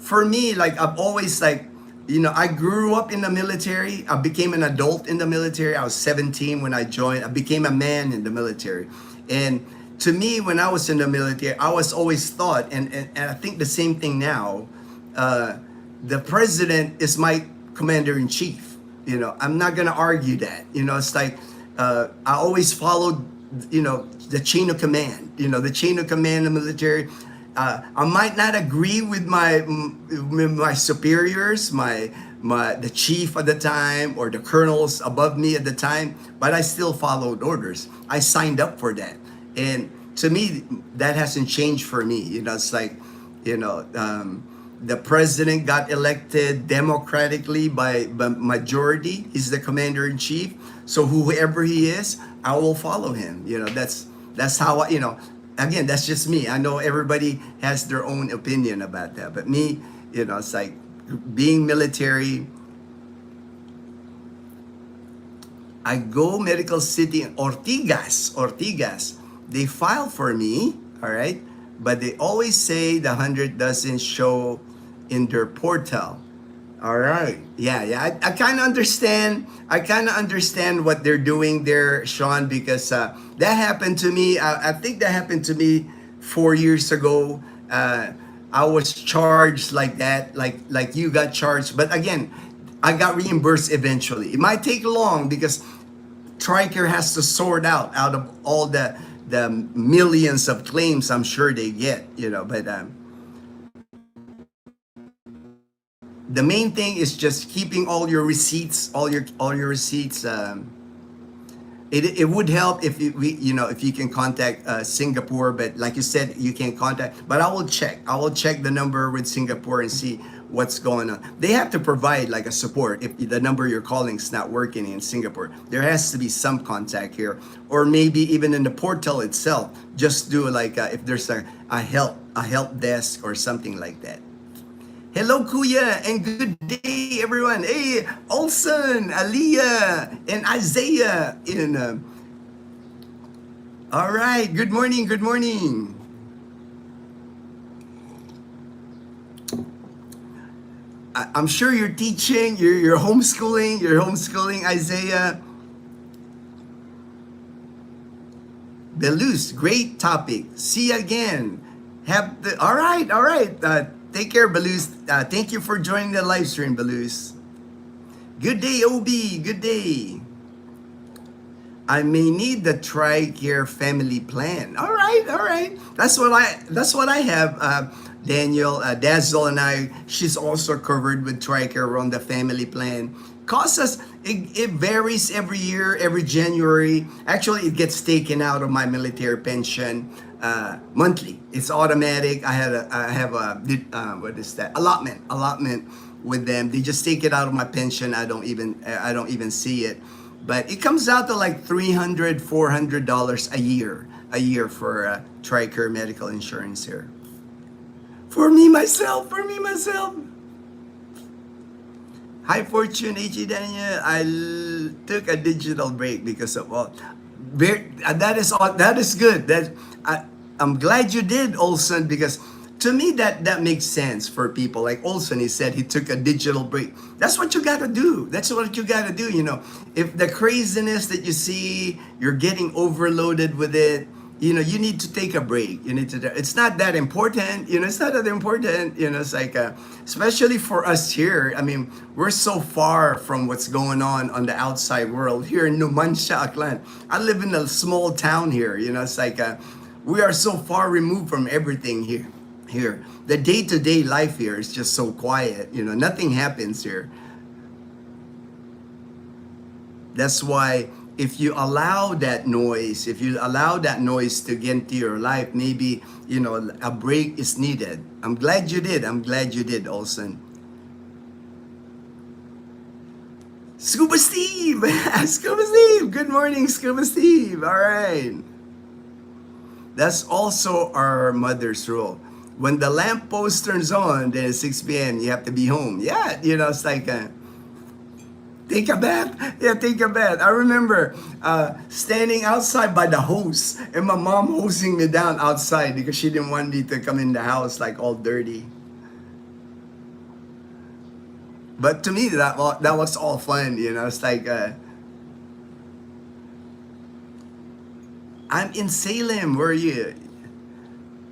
for me, like I've always like, you know, I grew up in the military. I became an adult in the military. I was 17 when I joined. I became a man in the military. And to me, when I was in the military, I was always thought, and I think the same thing now, uh, the president is my commander in chief. You know, I'm not gonna argue that. You know, it's like I always followed, you know, the chain of command. You know, the chain of command in the military. I might not agree with my superiors, my the chief at the time or the colonels above me at the time, but I still followed orders. I signed up for that, and to me, that hasn't changed for me. You know, it's like, you know, the president got elected democratically by majority. He's the commander in chief. So whoever he is, I will follow him. You know, that's how I, you know. Again, that's just me. I know everybody has their own opinion about that, but me, you know, it's like being military. I go Medical City in Ortigas. They file for me, all right, but they always say the 100 doesn't show in their portal. All right, yeah. I kind of understand. I kind of understand what they're doing there, Sean, because that happened to me. I think that happened to me 4 years ago. I was charged like that, like you got charged, but again, I got reimbursed eventually. It might take long because Tricare has to sort out of all the millions of claims I'm sure they get, you know. But the main thing is just keeping all your receipts, all your receipts. It would help if if you can contact Singapore, but like you said, you can't contact. But I will check. I will check the number with Singapore and see what's going on. They have to provide like a support if the number you're calling is not working in Singapore. There has to be some contact here, or maybe even in the portal itself. Just do like if there's a help desk or something like that. Hello, Kuya, and good day, everyone. Hey, Olson, Aliyah, and Isaiah. All right, good morning, good morning. I'm sure you're teaching, you're homeschooling, Isaiah. Belus, great topic. See you again. All right. Take care, Belus. Thank you for joining the live stream, Belus. Good day, OB. Good day. I may need the Tricare family plan. All right. That's what I have. Daniel, Dazzle, and I. She's also covered with Tricare on the family plan. Costs us. It varies every year, every January. Actually, it gets taken out of my military pension. Monthly. It's automatic. I have a what is that? Allotment with them. They just take it out of my pension. I don't even see it. But it comes out to like $300-$400 a year for Tricare medical insurance here. For me myself. Hi Fortune, H.E. Daniel. I took a digital break because of all. That is all. That is good. I'm glad you did, Olson, because to me that makes sense for people. Like Olson, he said he took a digital break. That's what you gotta do. You know, if the craziness that you see, you're getting overloaded with it, you know, you need to take a break. It's not that important. You know, it's not that important. You know, it's like, especially for us here. I mean, we're so far from what's going on the outside world here in Numancia, Aklan. I live in a small town here. You know, it's like, we are so far removed from everything here. The day-to-day life here is just so quiet. You know, nothing happens here. That's why if you allow that noise, to get into your life, maybe, you know, a break is needed. I'm glad you did, Olson. Scuba Steve! Scuba Steve! Good morning, Scuba Steve! All right. That's also our mother's rule. When the lamp post turns on, then at 6 p.m. you have to be home. Yeah, you know, it's like take a bath. Yeah, take a bath. I remember standing outside by the hose and my mom hosing me down outside because she didn't want me to come in the house like all dirty. But to me, that was all fun. It's like I'm in Salem. Where are you?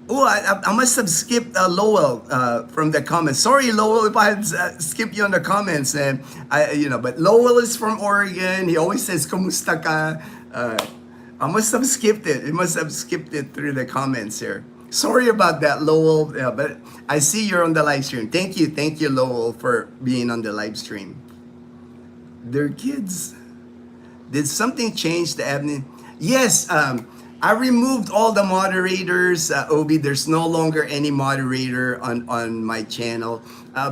Oh, I must have skipped Lowell from the comments. Sorry, Lowell, if I had skipped you on the comments. And but Lowell is from Oregon. He always says, "Kumusta ka?" I must have skipped it. It must have skipped it through the comments here. Sorry about that, Lowell. Yeah, but I see you're on the live stream. Thank you, Lowell, for being on the live stream. They're kids. Did something change the admin? Yes, I removed all the moderators. Obi, there's no longer any moderator on my channel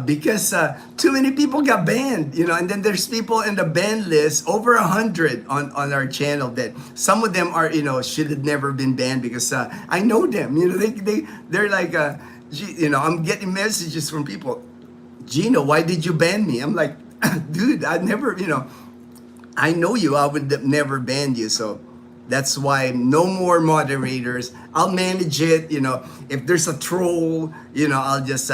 because too many people got banned. And then there's people in the ban list, over 100 on our channel, that some of them are, should have never been banned because I know them. They're like, I'm getting messages from people. Ginno, why did you ban me? I'm like, dude, I never, I know you. I would have never banned you. So that's why no more moderators. I'll manage it. If there's a troll, I'll just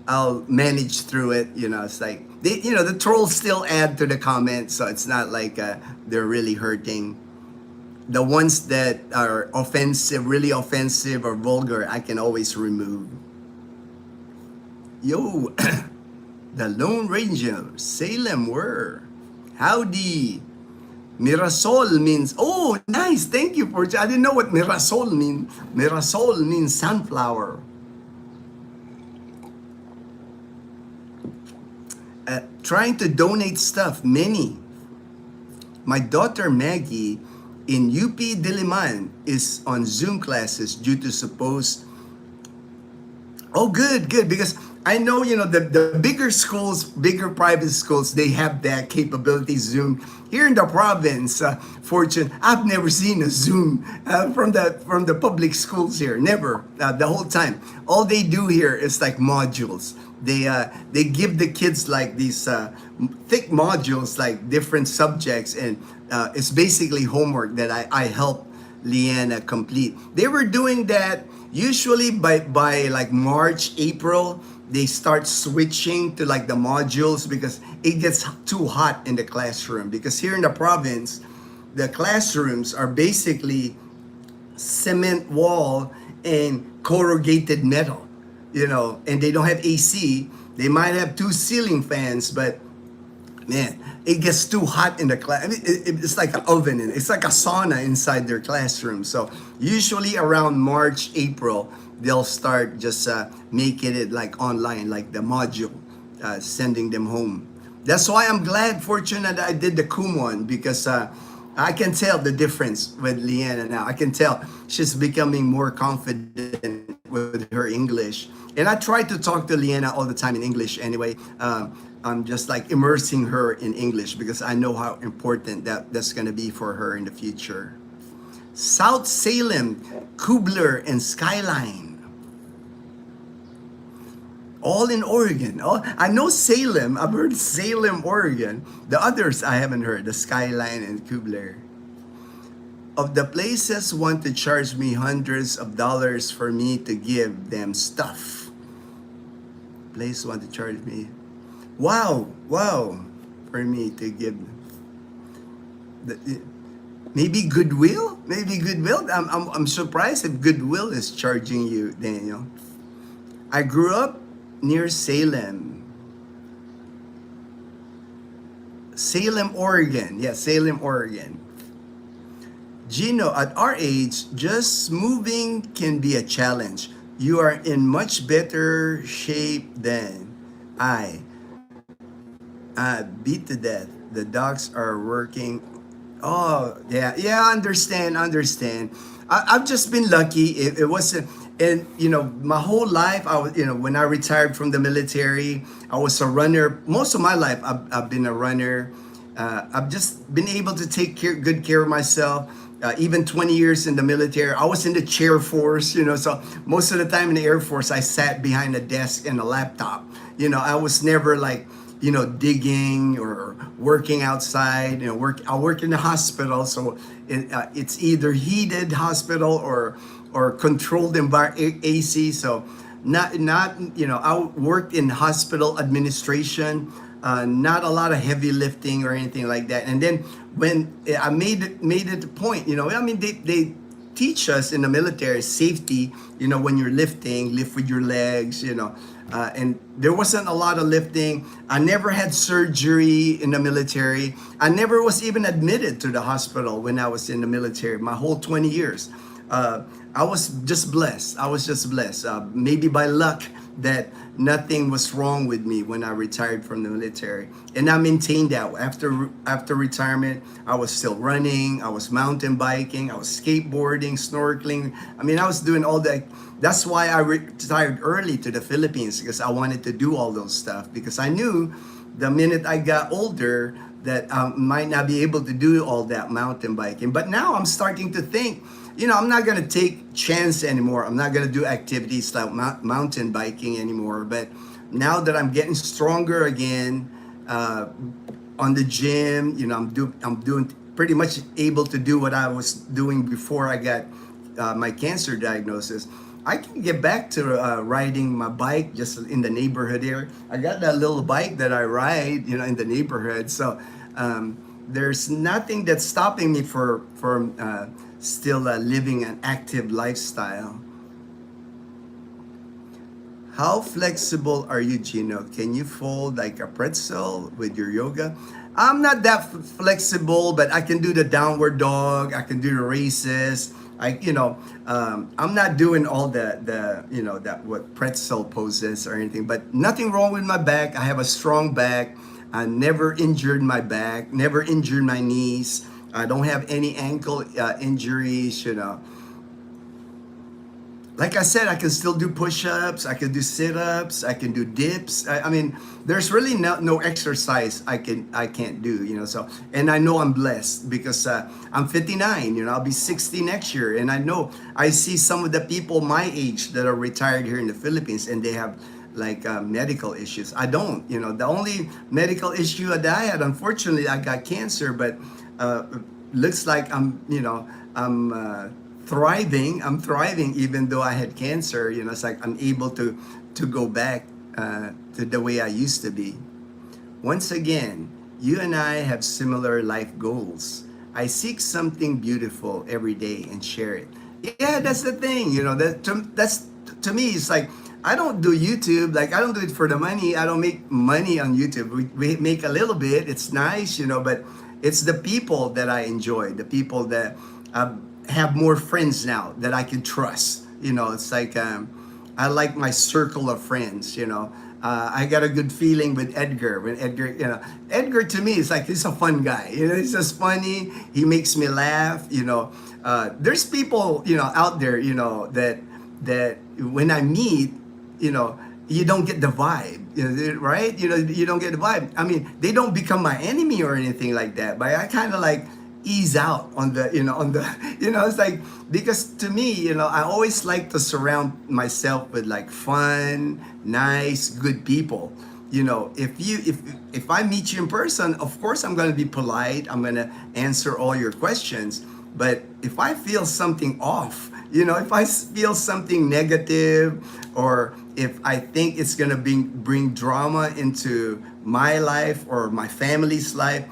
I'll manage through it. It's like the trolls still add to the comments, so it's not like they're really hurting. The ones that are offensive, really offensive or vulgar, I can always remove. Yo, the Lone Ranger, Salem, where? Howdy. Mirasol means, oh, nice, thank you for, I didn't know what Mirasol means. Mirasol means sunflower. Trying to donate stuff, many. My daughter Maggie in UP Diliman is on Zoom classes due to supposed. Oh, good, because I know, the bigger schools, bigger private schools, they have that capability, Zoom. Here in the province, Fortune, I've never seen a Zoom from the public schools here. Never, the whole time. All they do here is like modules. They give the kids like these thick modules, like different subjects, and it's basically homework that I help Leanna complete. They were doing that usually by like March, April. They start switching to like the modules because it gets too hot in the classroom. Because here in the province, the classrooms are basically cement wall and corrugated metal, and they don't have AC. They might have 2 ceiling fans, but man, it gets too hot in the class. I mean, it's like an oven. It's like a sauna inside their classroom. So usually around March, April, they'll start just making it like online, like the module, sending them home. That's why I'm glad, fortunate, that I did the Kumon, because I can tell the difference with Leanna now. I can tell she's becoming more confident with her English. And I try to talk to Leanna all the time in English anyway. I'm just like immersing her in English because I know how important that's going to be for her in the future. South Salem, Kubler, and Skyline. All in Oregon. Oh, I know Salem. I've heard Salem, Oregon. The others I haven't heard. The Skyline and Kubler. Of the places want to charge me hundreds of dollars for me to give them stuff. Place want to charge me. Wow. For me to give them. Maybe Goodwill? I'm surprised if Goodwill is charging you, Daniel. I grew up near Salem. Salem, Oregon. Yeah, Salem, Oregon. Ginno, at our age, just moving can be a challenge. You are in much better shape than I. Beat to death. The dogs are working. Oh, yeah, understand. I've just been lucky. It wasn't, and my whole life, I was, when I retired from the military, I was a runner. Most of my life, I've been a runner. I've just been able to take good care of myself. Even 20 years in the military, I was in the chair force, so most of the time in the Air Force, I sat behind a desk and a laptop. I was never like, digging or working outside. I work in the hospital, so it's either heated hospital or controlled environment, AC. So not I worked in hospital administration. not a lot of heavy lifting or anything like that. And then when I made it a point, I mean, they teach us in the military safety, when you're lifting, lift with your legs, and there wasn't a lot of lifting. I never had surgery in the military. I never was even admitted to the hospital when I was in the military, my whole 20 years. I was just blessed. I was just blessed. Maybe by luck that nothing was wrong with me when I retired from the military, and I maintained that. After retirement, I was still running. I was mountain biking. I was skateboarding, snorkeling. I mean, I was doing all that. That's why I retired early to the Philippines, because I wanted to do all those stuff, because I knew the minute I got older that I might not be able to do all that mountain biking. But now I'm starting to think, I'm not going to take chance anymore. I'm not going to do activities like mountain biking anymore. But now that I'm getting stronger again, on the gym, I'm doing pretty much able to do what I was doing before I got my cancer diagnosis. I can get back to riding my bike just in the neighborhood here. I got that little bike that I ride, in the neighborhood. So there's nothing that's stopping me from still living an active lifestyle. How flexible are you, Ginno? Can you fold like a pretzel with your yoga? I'm not that flexible, but I can do the downward dog. I can do the races. I'm not doing all that what pretzel poses or anything, but nothing wrong with my back. I have a strong back. I never injured my back, never injured my knees. I don't have any ankle injuries, Like I said, I can still do push-ups, I can do sit-ups, I can do dips. I mean, there's really no exercise I can't do, So, and I know I'm blessed because I'm 59, I'll be 60 next year, and I see some of the people my age that are retired here in the Philippines, and they have like medical issues. I don't, the only medical issue that I had, unfortunately, I got cancer, but looks like I'm thriving. I'm thriving even though I had cancer. It's like I'm able to go back to the way I used to be. Once again, you and I have similar life goals. I seek something beautiful every day and share it. Yeah, that's the thing. That's to me. It's like I don't do YouTube. Like I don't do it for the money. I don't make money on YouTube. We make a little bit. It's nice, but it's the people that I enjoy. The people that have more friends now that I can trust. It's like I like my circle of friends. I got a good feeling with Edgar. When Edgar to me is like he's a fun guy. He's just funny. He makes me laugh. There's people out there that when I meet, you don't get the vibe, right? You don't get the vibe. I mean, they don't become my enemy or anything like that, but I kind of like ease out on the it's like, because to me I always like to surround myself with like fun, nice, good people. If I meet you in person, of course I'm going to be polite, I'm going to answer all your questions. But if I feel something off, if I feel something negative, or if I think it's going to bring drama into my life or my family's life,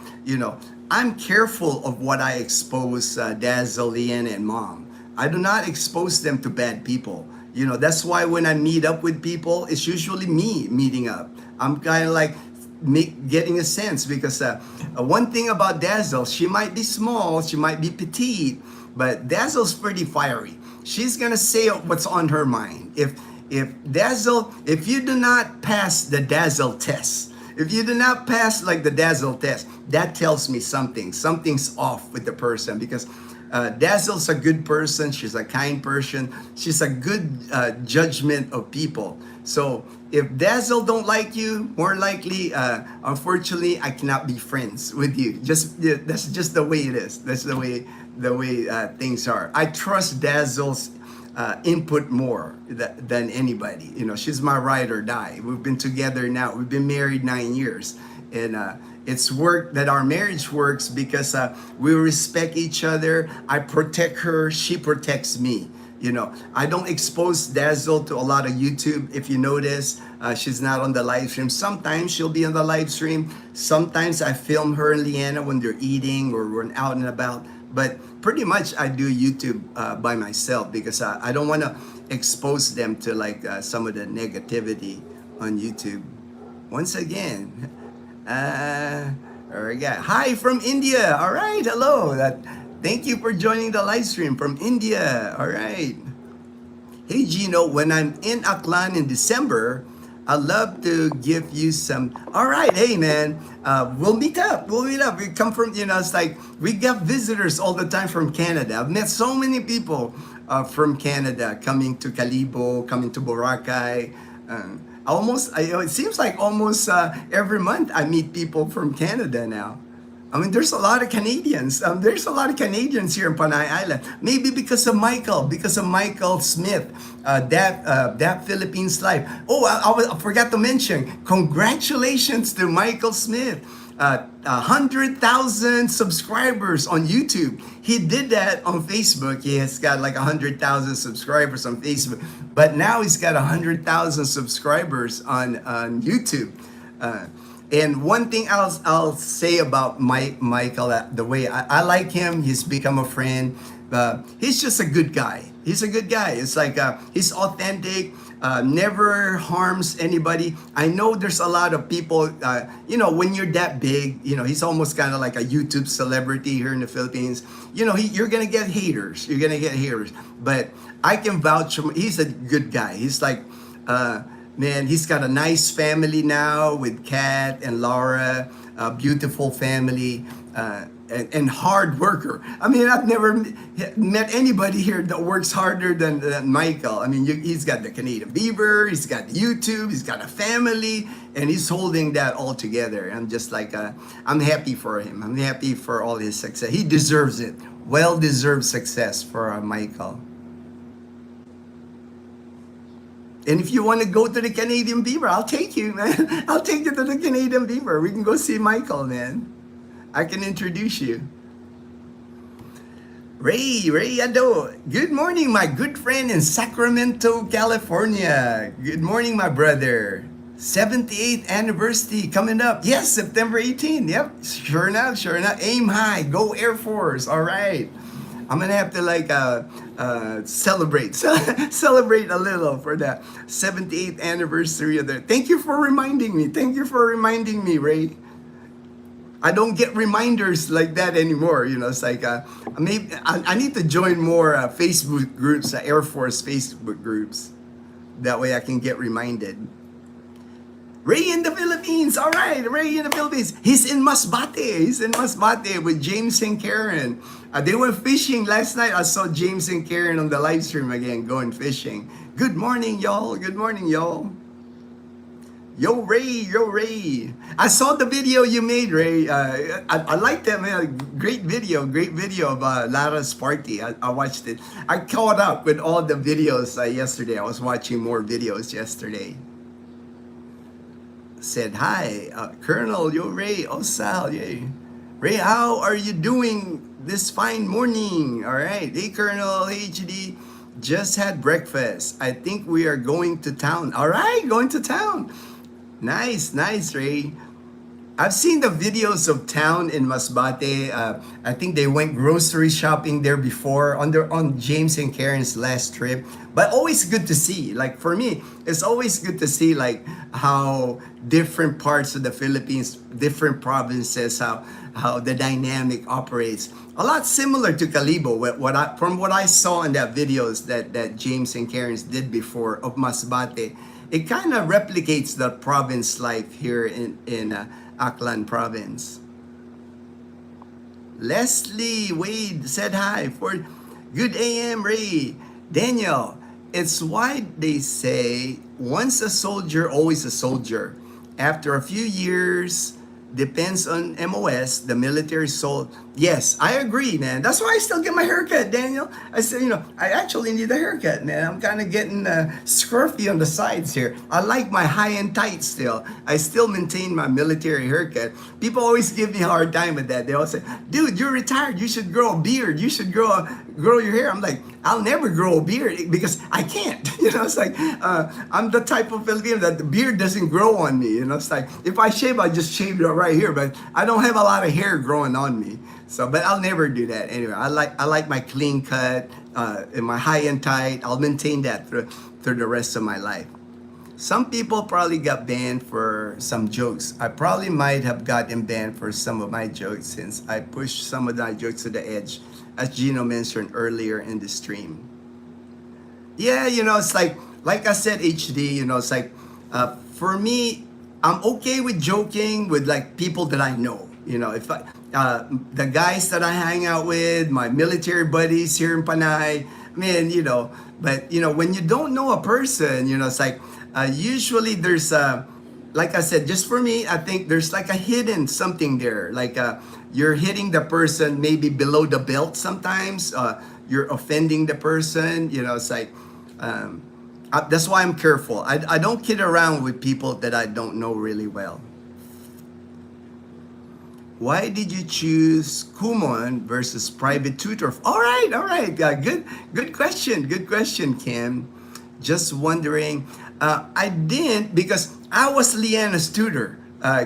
I'm careful of what I expose Dazzle, Leanna, and Mom. I do not expose them to bad people. That's why when I meet up with people, it's usually me meeting up. I'm kind of like getting a sense, because one thing about Dazzle, she might be small, she might be petite, but Dazzle's pretty fiery. She's gonna say what's on her mind. If Dazzle, if you do not pass the Dazzle test, if you do not pass like the Dazzle test, that tells me something's off with the person, because Dazzle's a good person. She's a kind person. She's a good judgment of people. So if Dazzle don't like you, more likely, unfortunately, I cannot be friends with you. That's just the way it is. That's the way things are. I trust Dazzle's input more than anybody. She's my ride or die. We've been together now. We've been married 9 years, and it's worked that our marriage works because we respect each other. I protect her. She protects me. I don't expose Dazzle to a lot of YouTube. If you notice, She's not on the live stream. Sometimes she'll be on the live stream. Sometimes I film her and Leanna when they're eating or we're out and about. But pretty much I do YouTube by myself because I don't want to expose them to like some of the negativity on YouTube. Once again, all right, hi from India. All right, hello. Thank you for joining the live stream from India. All right. Hey Ginno, when I'm in Aklan in December, I'd love to give you some. All right, hey man, we'll meet up. We'll meet up. We come from, it's like we get visitors all the time from Canada. I've met so many people from Canada coming to Calibo, coming to Boracay. It seems like almost every month I meet people from Canada now. I mean, there's a lot of Canadians. There's a lot of Canadians here in Panay Island. Maybe because of Michael Smith, that Philippines Life. Oh, I forgot to mention, congratulations to Michael Smith. 100,000 subscribers on YouTube. He did that on Facebook. He has got like 100,000 subscribers on Facebook, but now he's got 100,000 subscribers on YouTube. And one thing I'll say about Michael, the way I like him, he's become a friend. He's just a good guy. He's a good guy. It's like he's authentic, never harms anybody. I know there's a lot of people, when you're that big, he's almost kind of like a YouTube celebrity here in the Philippines. You're going to get haters. You're going to get haters. But I can vouch for him. He's a good guy. He's like... man, he's got a nice family now with Kat and Laura, a beautiful family, and hard worker. I mean, I've never met anybody here that works harder than Michael. I mean, he's got the Canadian Beaver, he's got YouTube, he's got a family, and he's holding that all together. I'm just like, I'm happy for him. I'm happy for all his success. He deserves it. Well-deserved success for Michael. And if you want to go to the Canadian Beaver, I'll take you, man. I'll take you to the Canadian Beaver. We can go see Michael, man. I can introduce you. Ray Ado. Good morning, my good friend in Sacramento, California. Good morning, my brother. 78th anniversary coming up. Yes, September 18th. Yep, sure enough. Aim high. Go Air Force. All right. I'm gonna have to celebrate a little for that 78th anniversary of that. Thank you for reminding me, Ray. I don't get reminders like that anymore. It's like maybe I need to join more Facebook groups, Air Force Facebook groups. That way I can get reminded. Ray in the Philippines. All right, Ray in the Philippines. He's in Masbate with James and Karen. They went fishing last night. I saw James and Karen on the live stream again, going fishing. Good morning, y'all. Yo, Ray. I saw the video you made, Ray. I liked that, man. Great video of Lara's party. I watched it. I caught up with all the videos yesterday. I was watching more videos yesterday. Said hi, Colonel. Yo, Ray. Sal. Yay. Ray, how are you doing this fine morning? All right. Hey, Colonel. Hey, HD. Just had breakfast. I think we are going to town. All right, going to town. Nice, Ray. I've seen the videos of town in Masbate. I think they went grocery shopping there before on James and Karen's last trip. But always good to see. Like for me, it's always good to see like how different parts of the Philippines, different provinces, how the dynamic operates. A lot similar to Calibo. From what I saw in that videos that James and Karen's did before of Masbate, it kind of replicates the province life here in Aklan province. Leslie Wade said hi for good AM, Ray. Daniel, it's why they say once a soldier, always a soldier. After a few years, depends on MOS, the military sold. Yes, I agree, man. That's why I still get my haircut, Daniel. I said, I actually need a haircut, man. I'm kind of getting scruffy on the sides here. I like my high-end tights still. I still maintain my military haircut. People always give me a hard time with that. They always say, dude, you're retired. You should grow a beard. You should grow your hair. I'm like, I'll never grow a beard because I can't. It's like, I'm the type of Filipino that the beard doesn't grow on me. It's like, if I shave, I just shave it right here, but I don't have a lot of hair growing on me. So, but I'll never do that anyway. I like my clean cut and my high and tight. I'll maintain that through the rest of my life. Some people probably got banned for some jokes. I probably might have gotten banned for some of my jokes since I pushed some of my jokes to the edge, as Ginno mentioned earlier in the stream. Yeah, it's like I said, HD, it's like, for me, I'm okay with joking with like people that I know. If the guys that I hang out with, my military buddies here in Panay, but when you don't know a person, it's like, usually there's like I said, just for me, I think there's like a hidden something there. Like you're hitting the person maybe below the belt sometimes. You're offending the person. It's like, that's why I'm careful. I don't kid around with people that I don't know really well. Why did you choose Kumon versus private tutor? All right. Good question, Kim. Just wondering. I didn't because I was Leanna's tutor,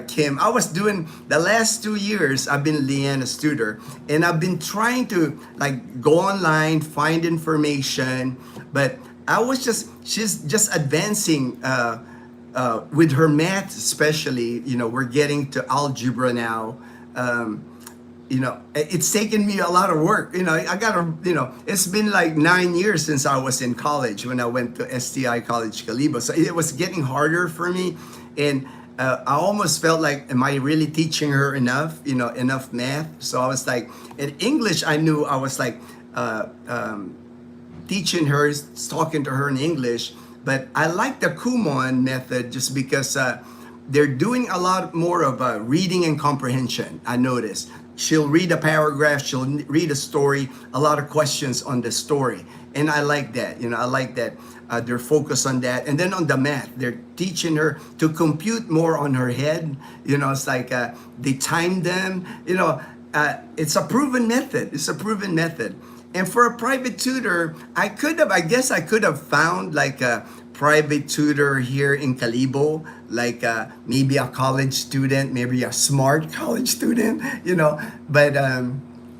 Kim. I was doing the last 2 years. I've been Leanna's tutor, and I've been trying to like go online, find information, but she's just advancing with her math, especially. We're getting to algebra now. It's taken me a lot of work. I gotta, it's been like 9 years since I was in college when I went to STI College Calibo. So it was getting harder for me. And I almost felt like, am I really teaching her enough, enough math? So I was like, in English, I knew I was like teaching her, talking to her in English. But I like the Kumon method just because they're doing a lot more of reading and comprehension, I noticed. She'll read a paragraph, she'll read a story, a lot of questions on the story. And I like that, I like that they're focused on that. And then on the math, they're teaching her to compute more on her head. It's like they time them, it's a proven method. And for a private tutor, I guess I could have found like a private tutor here in Calibo, like maybe a college student, maybe a smart college student, but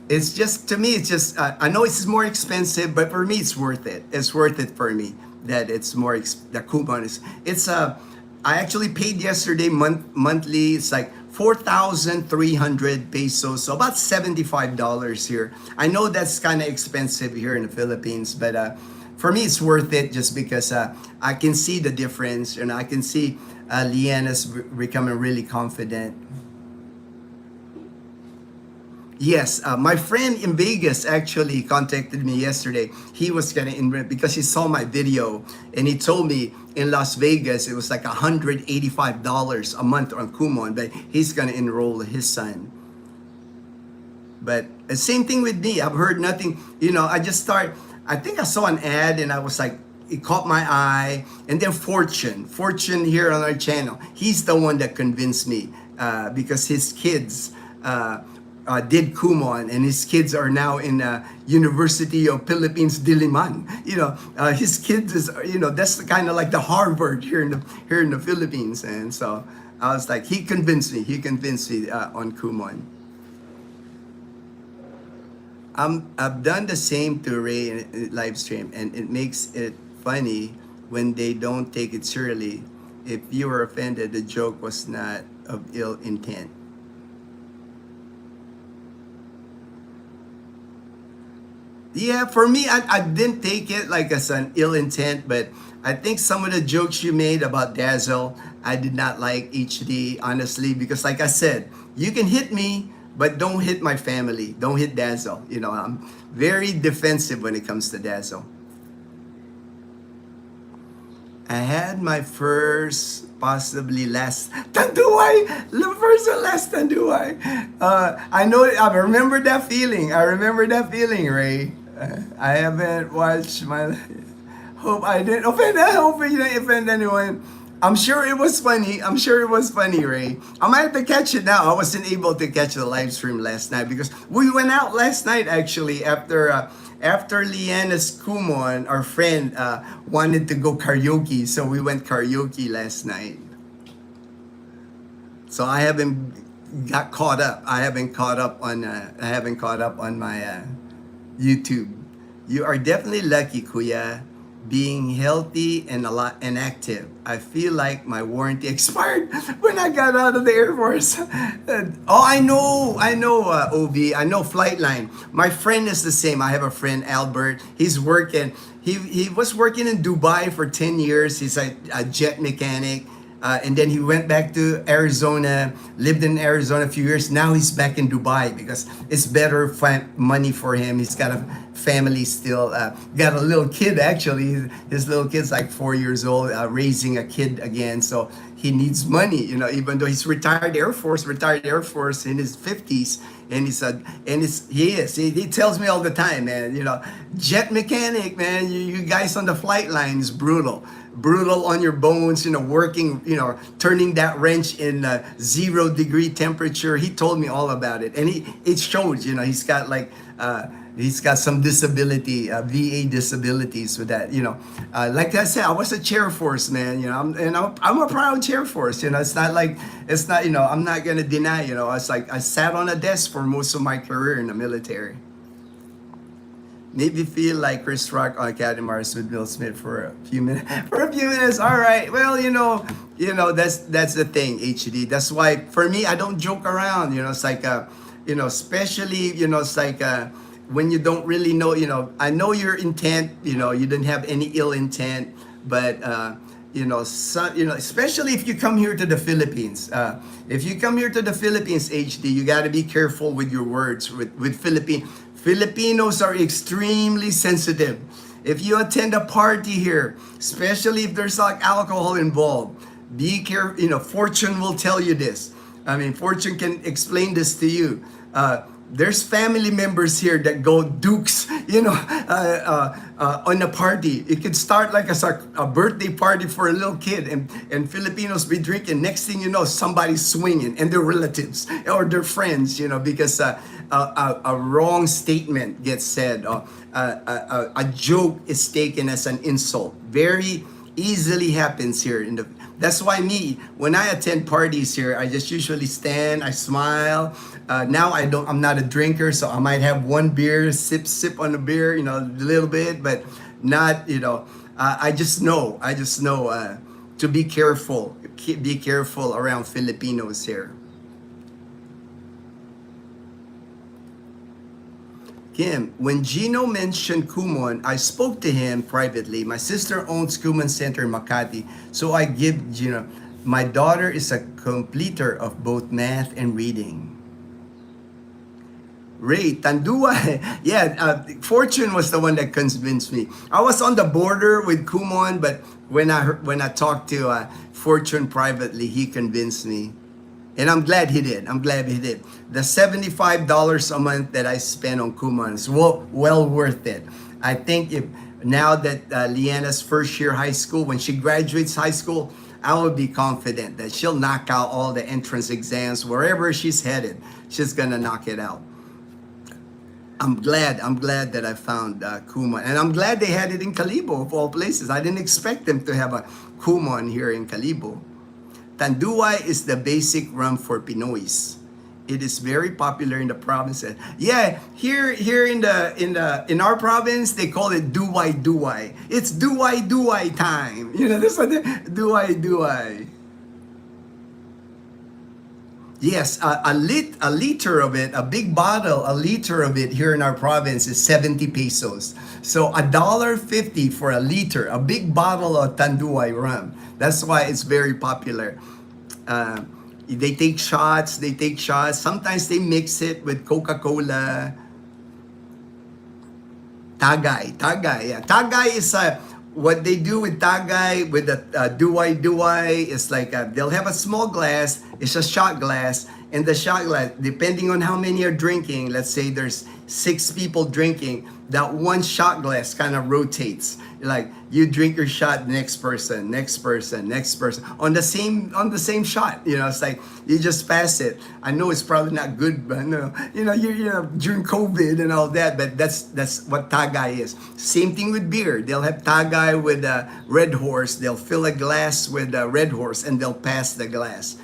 it's just, to me, it's just, I know it's more expensive, but for me, it's worth it. It's worth it for me that it's more, the coupon is, I actually paid yesterday monthly, it's like 4,300 pesos, so about $75 here. I know that's kind of expensive here in the Philippines, but for me, it's worth it just because I can see the difference, and I can see Leanna's becoming really confident. Yes, my friend in Vegas actually contacted me yesterday. He was gonna enroll because he saw my video, and he told me in Las Vegas it was like $185 a month on Kumon, but he's gonna enroll his son. But the same thing with me. I've heard nothing. I think I saw an ad and I was like, it caught my eye. And then Fortune here on our channel, he's the one that convinced me because his kids did Kumon, and his kids are now in University of Philippines Diliman. His kids is, that's kind of like the Harvard here in the Philippines. And so I was like, he convinced me on Kumon. I've done the same to Ray in live stream, and it makes it funny when they don't take it seriously. If you were offended, the joke was not of ill intent. Yeah, for me, I didn't take it like as an ill intent, but I think some of the jokes you made about Dazzle, I did not like, HD, honestly, because like I said, you can hit me, but don't hit my family. Don't hit Dazzle. I'm very defensive when it comes to Dazzle. I had my first, possibly last tanduay. The first and last tanduay. I know. I remember that feeling. I remember that feeling, Ray. I haven't watched my. Hope I didn't offend. I hope you didn't offend anyone. I'm sure it was funny. I'm sure it was funny, Ray. I might have to catch it now. I wasn't able to catch the live stream last night because we went out last night actually after Leanna's Kumon, our friend wanted to go karaoke, so we went karaoke last night. So I haven't got caught up. I haven't caught up on. I haven't caught up on my YouTube. You are definitely lucky, Kuya, being healthy and a lot and active. I feel like my warranty expired when I got out of the Air Force. I know, OB, I know Flightline. My friend is the same. I have a friend, Albert. He's working. He was working in Dubai for 10 years. He's a jet mechanic. And then he went back to Arizona, lived in Arizona a few years. Now he's back in Dubai because it's better money for him. He's got a family still, got a little kid actually. His little kid's like 4 years old, raising a kid again. So he needs money, you know, even though he's retired Air Force in his 50s. And he tells me all the time, man, you know, jet mechanic, man, you guys on the flight line is brutal on your bones, you know, working, you know, turning that wrench in 0-degree temperature. He told me all about it, and it shows, you know, he's got some disability, VA disabilities with that, you know. Like I said, I was a chair force, man, you know, I'm a proud chair force, you know. It's not, you know, I'm not gonna deny, you know, it's like I sat on a desk for most of my career in the military. Maybe feel like Chris Rock on Academars with Will Smith for a few minutes. All right. Well, you know, that's the thing, HD. That's why for me, I don't joke around. You know, it's like, you know, especially, you know, it's like when you don't really know. You know, I know your intent. You know, you didn't have any ill intent, but you know, especially if you come here to the Philippines. If you come here to the Philippines, HD, you got to be careful with your words with Filipinos are extremely sensitive. If you attend a party here, especially if there's like alcohol involved, be careful. You know, Fortune will tell you this. I mean, Fortune can explain this to you. There's family members here that go dukes, you know, on a party. It could start like a birthday party for a little kid, and Filipinos be drinking. Next thing you know, somebody's swinging, and their relatives or their friends, you know, because a wrong statement gets said. A joke is taken as an insult. Very easily happens here in the. That's why when I attend parties here, I just usually stand, I smile. Now I'm not a drinker, so I might have one beer, sip on a beer, you know, a little bit, but not, you know, I just know to be careful around Filipinos here. Kim, when Ginno mentioned Kumon, I spoke to him privately. My sister owns Kumon Center in Makati, so I give Ginno. My daughter is a completer of both math and reading. Ray, Tanduay. Yeah, Fortune was the one that convinced me. I was on the border with Kumon, but when I talked to Fortune privately, he convinced me. And I'm glad he did. The $75 a month that I spent on Kumon is well worth it. I think if now that Leanna's first year high school, when she graduates high school, I will be confident that she'll knock out all the entrance exams wherever she's headed. She's gonna knock it out. I'm glad that I found Kumon, and I'm glad they had it in Kalibo of all places. I didn't expect them to have a Kumon here in Kalibo. Tanduay is the basic rum for Pinoys. It is very popular in the province. Yeah, here in our province they call it duway. It's duway time. You know, this one, duway. Yes, a liter of it, a big bottle, a liter of it here in our province is 70 pesos. So $1.50 for a liter, a big bottle of Tanduay rum. That's why it's very popular. They take shots. Sometimes they mix it with Coca-Cola. Tagay. Yeah. Tagay is what they do with Tagay, with the duwai is like they'll have a small glass. It's a shot glass, and the shot glass, depending on how many are drinking, let's say there's 6 people drinking, that one shot glass kind of rotates. Like you drink your shot, next person, next person, next person on the same shot. It's like you just pass it. I know it's probably not good, but no, you're during COVID and all that. But that's what Tagay is. Same thing with beer. They'll have Tagay with Red Horse. They'll fill a glass with Red Horse and they'll pass the glass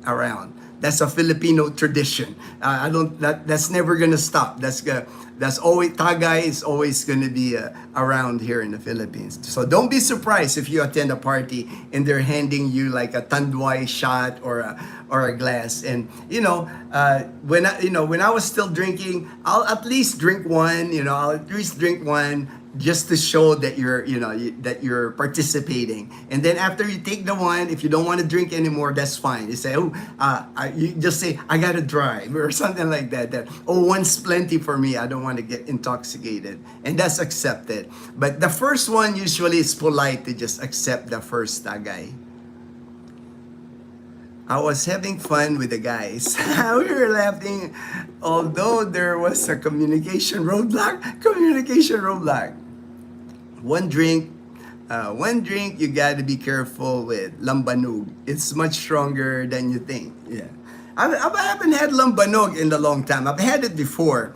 around. That's a Filipino tradition. I don't. That's never gonna stop. That's always, Tagay is always gonna be around here in the Philippines. So don't be surprised if you attend a party and they're handing you like a tanduay shot or a glass. And when I was still drinking, I'll at least drink one. I'll at least drink one, just to show that that you're participating. And then after you take the one, if you don't want to drink anymore, that's fine. You say, you just say, I gotta drive or something like that. One's plenty for me. I don't want to get intoxicated, and that's accepted. But the first one usually is polite to just accept the first Tagay. I was having fun with the guys. We were laughing, although there was a communication roadblock. One drink, you gotta be careful with lambanog. It's much stronger than you think. Yeah, I haven't had lambanog in a long time. I've had it before.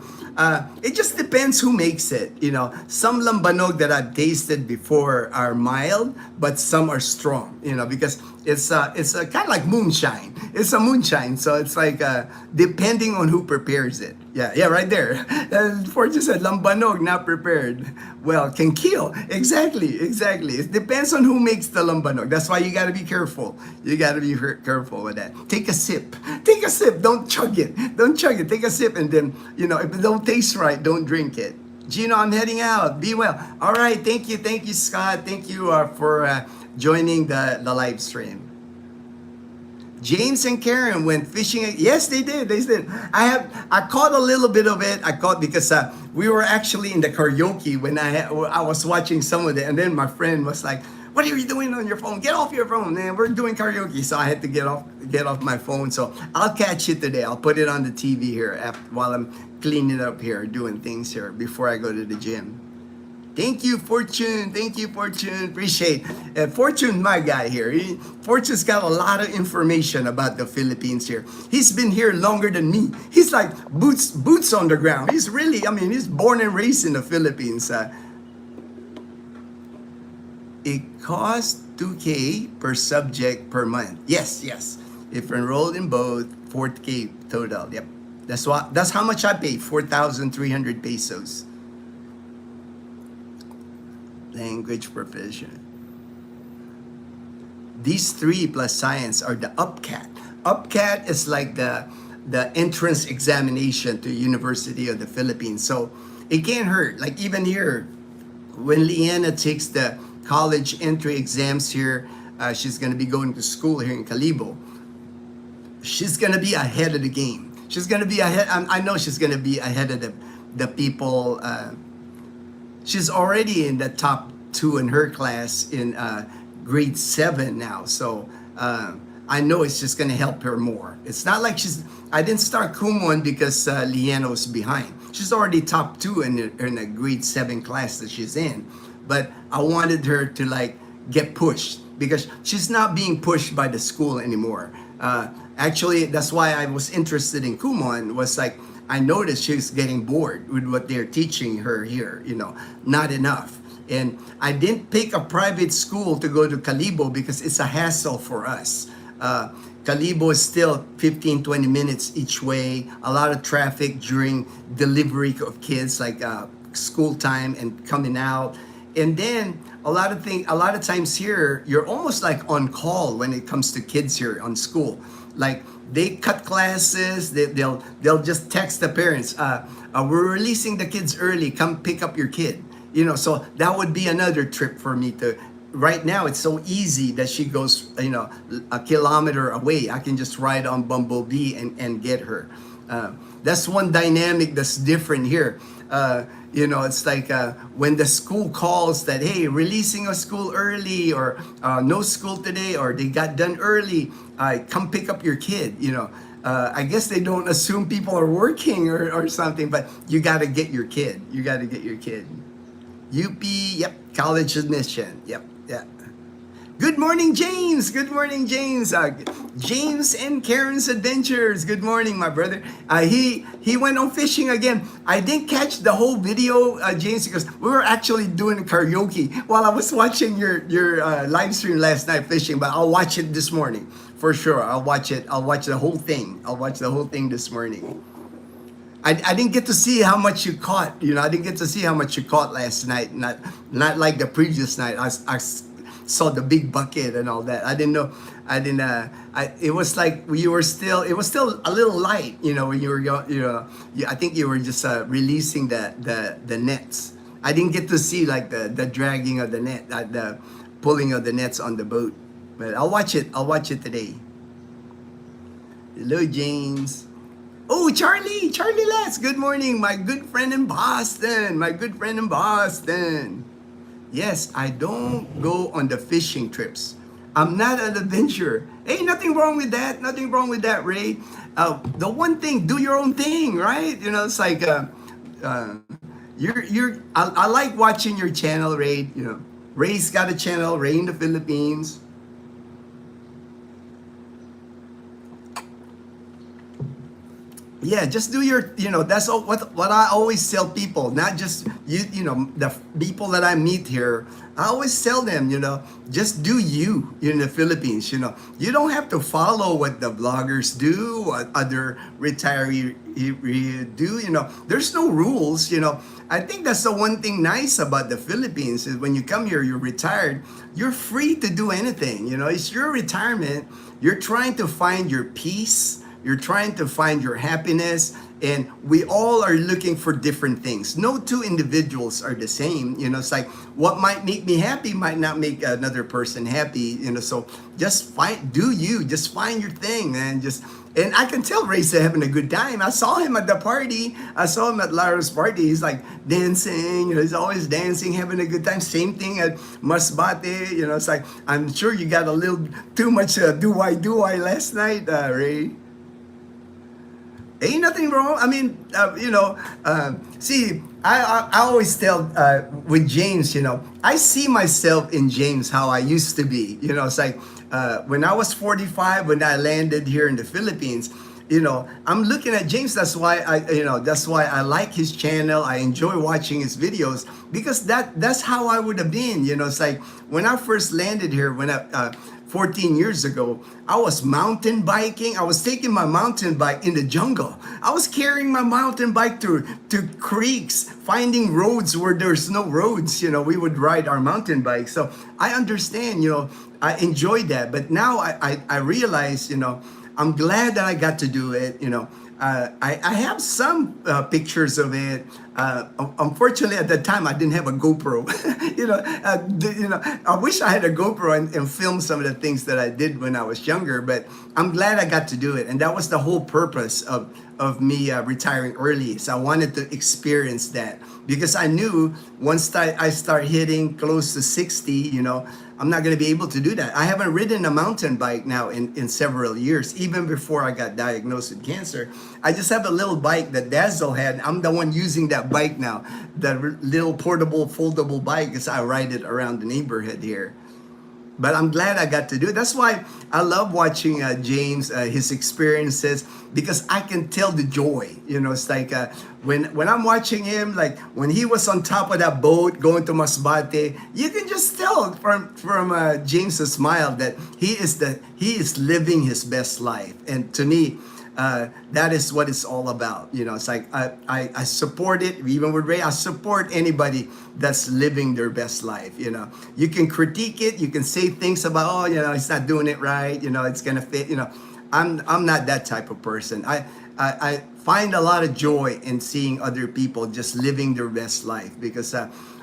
It just depends who makes it. Some lambanog that I've tasted before are mild, but some are strong. Because it's kind of like moonshine. It's a moonshine, so it's like depending on who prepares it. Yeah, right there. Fortune said lambanog not prepared well can kill. Exactly. It depends on who makes the lambanog. That's why you got to be careful. You got to be careful with that. Take a sip. Don't chug it. Take a sip, and then if it don't taste right, don't drink it. Ginno, I'm heading out. Be well. All right. Thank you, Scott. Thank you for joining the live stream. James and Karen went fishing. Yes, they did. I caught a little bit of it. I caught because we were actually in the karaoke when I was watching some of it, and then my friend was like, "What are you doing on your phone? Get off your phone, man. We're doing karaoke." So I had to get off my phone. So I'll catch it today. I'll put it on the TV here while I'm cleaning up here, doing things here before I go to the gym. Thank you, Fortune. Appreciate it. Fortune, my guy here. Fortune's got a lot of information about the Philippines here. He's been here longer than me. He's like boots on the ground. He's born and raised in the Philippines. It costs $2,000 per subject per month. Yes. If enrolled in both, $4,000 total. Yep. That's how much I pay, 4,300 pesos. Language proficient. These 3 plus science are the UPCAT. UPCAT is like the entrance examination to University of the Philippines. So it can't hurt. Like even here, when Leanna takes the college entry exams here, she's going to be going to school here in Calibo. She's going to be ahead of the game. She's going to be ahead. I know she's going to be ahead of the people. She's already in the top 2 in her class in grade 7 now. So I know it's just going to help her more. It's not like I didn't start Kumon because Leanna was behind. She's already top 2 in the grade 7 class that she's in. But I wanted her to like get pushed because she's not being pushed by the school anymore. Actually, that's why I was interested in Kumon. Was like, I noticed she's getting bored with what they're teaching her here, not enough. And I didn't pick a private school to go to Calibo because it's a hassle for us. Calibo is still 15-20 minutes each way, a lot of traffic during delivery of kids, like school time and coming out. And then a lot of times here, you're almost like on call when it comes to kids here on school. Like they cut classes, they'll just text the parents, we're releasing the kids early, come pick up your kid. So that would be another trip for me to. Right now, it's so easy that she goes, a kilometer away. I can just ride on Bumblebee and get her. That's one dynamic that's different here. You know, it's like when the school calls that, hey, releasing of school early, or no school today, or they got done early, come pick up your kid, you know. I guess they don't assume people are working, or something, but you got to get your kid. You got to get your kid. UP, yep, college admission, yep, yeah. Good morning, James. Good morning, James. James and Karen's Adventures. Good morning, my brother. He went on fishing again. I didn't catch the whole video, James, because we were actually doing karaoke while I was watching your live stream last night fishing. But I'll watch it this morning for sure. I'll watch it. I'll watch the whole thing. I'll watch the whole thing this morning. I didn't get to see how much you caught. You know, I didn't get to see how much you caught last night. Not like the previous night. I saw the big bucket and all that. I didn't know. It was like you were still. It was still a little light. You know, when you were. I think you were just releasing the nets. I didn't get to see like the dragging of the net, the pulling of the nets on the boat. But I'll watch it. I'll watch it today. Hello, James. Oh, Charlie Les, good morning, my good friend in Boston, Yes, I don't go on the fishing trips. I'm not an adventurer. Hey, nothing wrong with that, Ray. The one thing, do your own thing, right? You know, it's like, I like watching your channel, Ray. You know, Ray's got a channel, Ray in the Philippines. Yeah, just do your, you know, that's all, what I always tell people, not just you know, the people that I meet here. I always tell them, you know, just do you in the Philippines. You know, you don't have to follow what the vloggers do, what other retirees do. You know, there's no rules. You know, I think that's the one thing nice about the Philippines is when you come here, you're retired, you're free to do anything. You know, it's your retirement. You're trying to find your peace. You're trying to find your happiness, and we all are looking for different things. No two individuals are the same. You know, it's like what might make me happy might not make another person happy. You know, so just do you. Just find your thing, man. And I can tell Ray's having a good time. I saw him at the party. I saw him at Lara's party. He's like dancing. You know, he's always dancing, having a good time. Same thing at Masbate. You know, it's like I'm sure you got a little too much do-I last night, Ray. Ain't nothing wrong. I mean, you know, see, I always tell with James, you know, I see myself in James how I used to be. You know, it's like when I was 45, when I landed here in the Philippines, you know, I'm looking at James. That's why I like his channel. I enjoy watching his videos because that's how I would have been. You know, it's like when I first landed here, 14 years ago, I was mountain biking. I was taking my mountain bike in the jungle. I was carrying my mountain bike to creeks, finding roads where there's no roads. You know, we would ride our mountain bike. So I understand, you know, I enjoyed that. But now I realize, you know, I'm glad that I got to do it, you know. I have some pictures of it. Unfortunately, at that time, I didn't have a GoPro. you know, I wish I had a GoPro and film some of the things that I did when I was younger. But I'm glad I got to do it, and that was the whole purpose of me retiring early. So I wanted to experience that because I knew once I start hitting close to 60, you know, I'm not going to be able to do that. I haven't ridden a mountain bike now in several years, even before I got diagnosed with cancer. I just have a little bike that Dazzle had. I'm the one using that bike now, the little portable, foldable bike, as I ride it around the neighborhood here. But I'm glad I got to do it. That's why I love watching James, his experiences, because I can tell the joy. You know, it's like when I'm watching him, like when he was on top of that boat going to Masbate, you can just tell from James's smile that he is living his best life. And to me, that is what it's all about. You know, it's like I support it. Even with Ray, I support anybody that's living their best life. You know, you can critique it, you can say things about, oh, you know, it's not doing it right, you know, it's gonna fit, you know. I'm not that type of person. find a lot of joy in seeing other people just living their best life, because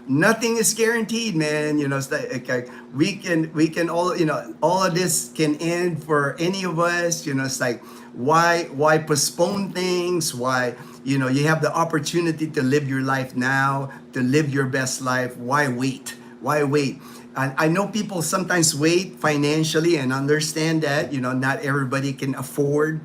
nothing is guaranteed, man. You know, it's like we can all, you know, all of this can end for any of us. You know, it's like, why postpone things? Why, you know, you have the opportunity to live your life now, to live your best life. Why wait? Why wait? I know people sometimes wait financially, and understand that, you know, not everybody can afford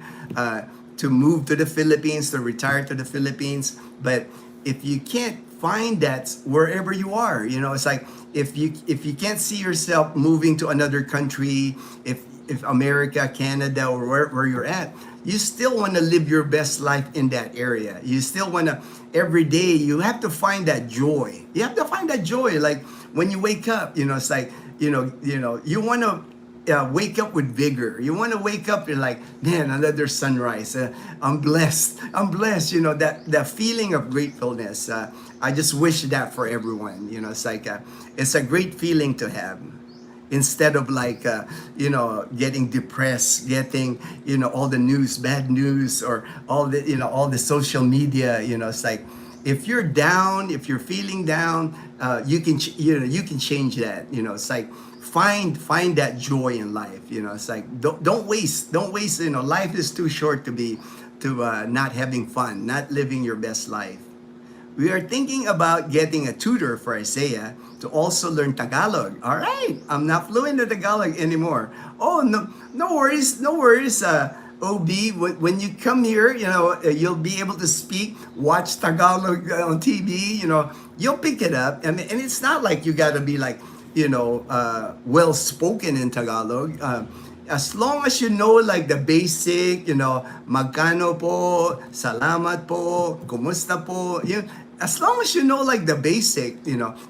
to move to the Philippines, to retire to the Philippines. But if you can't find that wherever you are, you know, it's like, if you can't see yourself moving to another country, if America, Canada, or where you're at, you still want to live your best life in that area. You still want to, every day, you have to find that joy. You have to find that joy. Like when you wake up, you know, it's like, you want to wake up with vigor. You want to wake up, you're like, man, another sunrise. I'm blessed. I'm blessed. You know, that feeling of gratefulness. I just wish that for everyone. You know, it's like, it's a great feeling to have. Instead of like, getting depressed, getting, all the news, bad news, or all the social media, it's like, if you're down, if you're feeling down, you can change that. It's like, find that joy in life. It's like, don't waste. Life is too short to not having fun, not living your best life. We are thinking about getting a tutor for Isaiah to also learn Tagalog. All right, I'm not fluent in Tagalog anymore. Oh, no worries, no worries. OB, when you come here, you'll be able to speak, watch Tagalog on TV. You'll pick it up, and it's not like you got to be like, well spoken in Tagalog. As long as you know like the basic, magkano po, salamat po, kumusta po, as long as you know like the basic,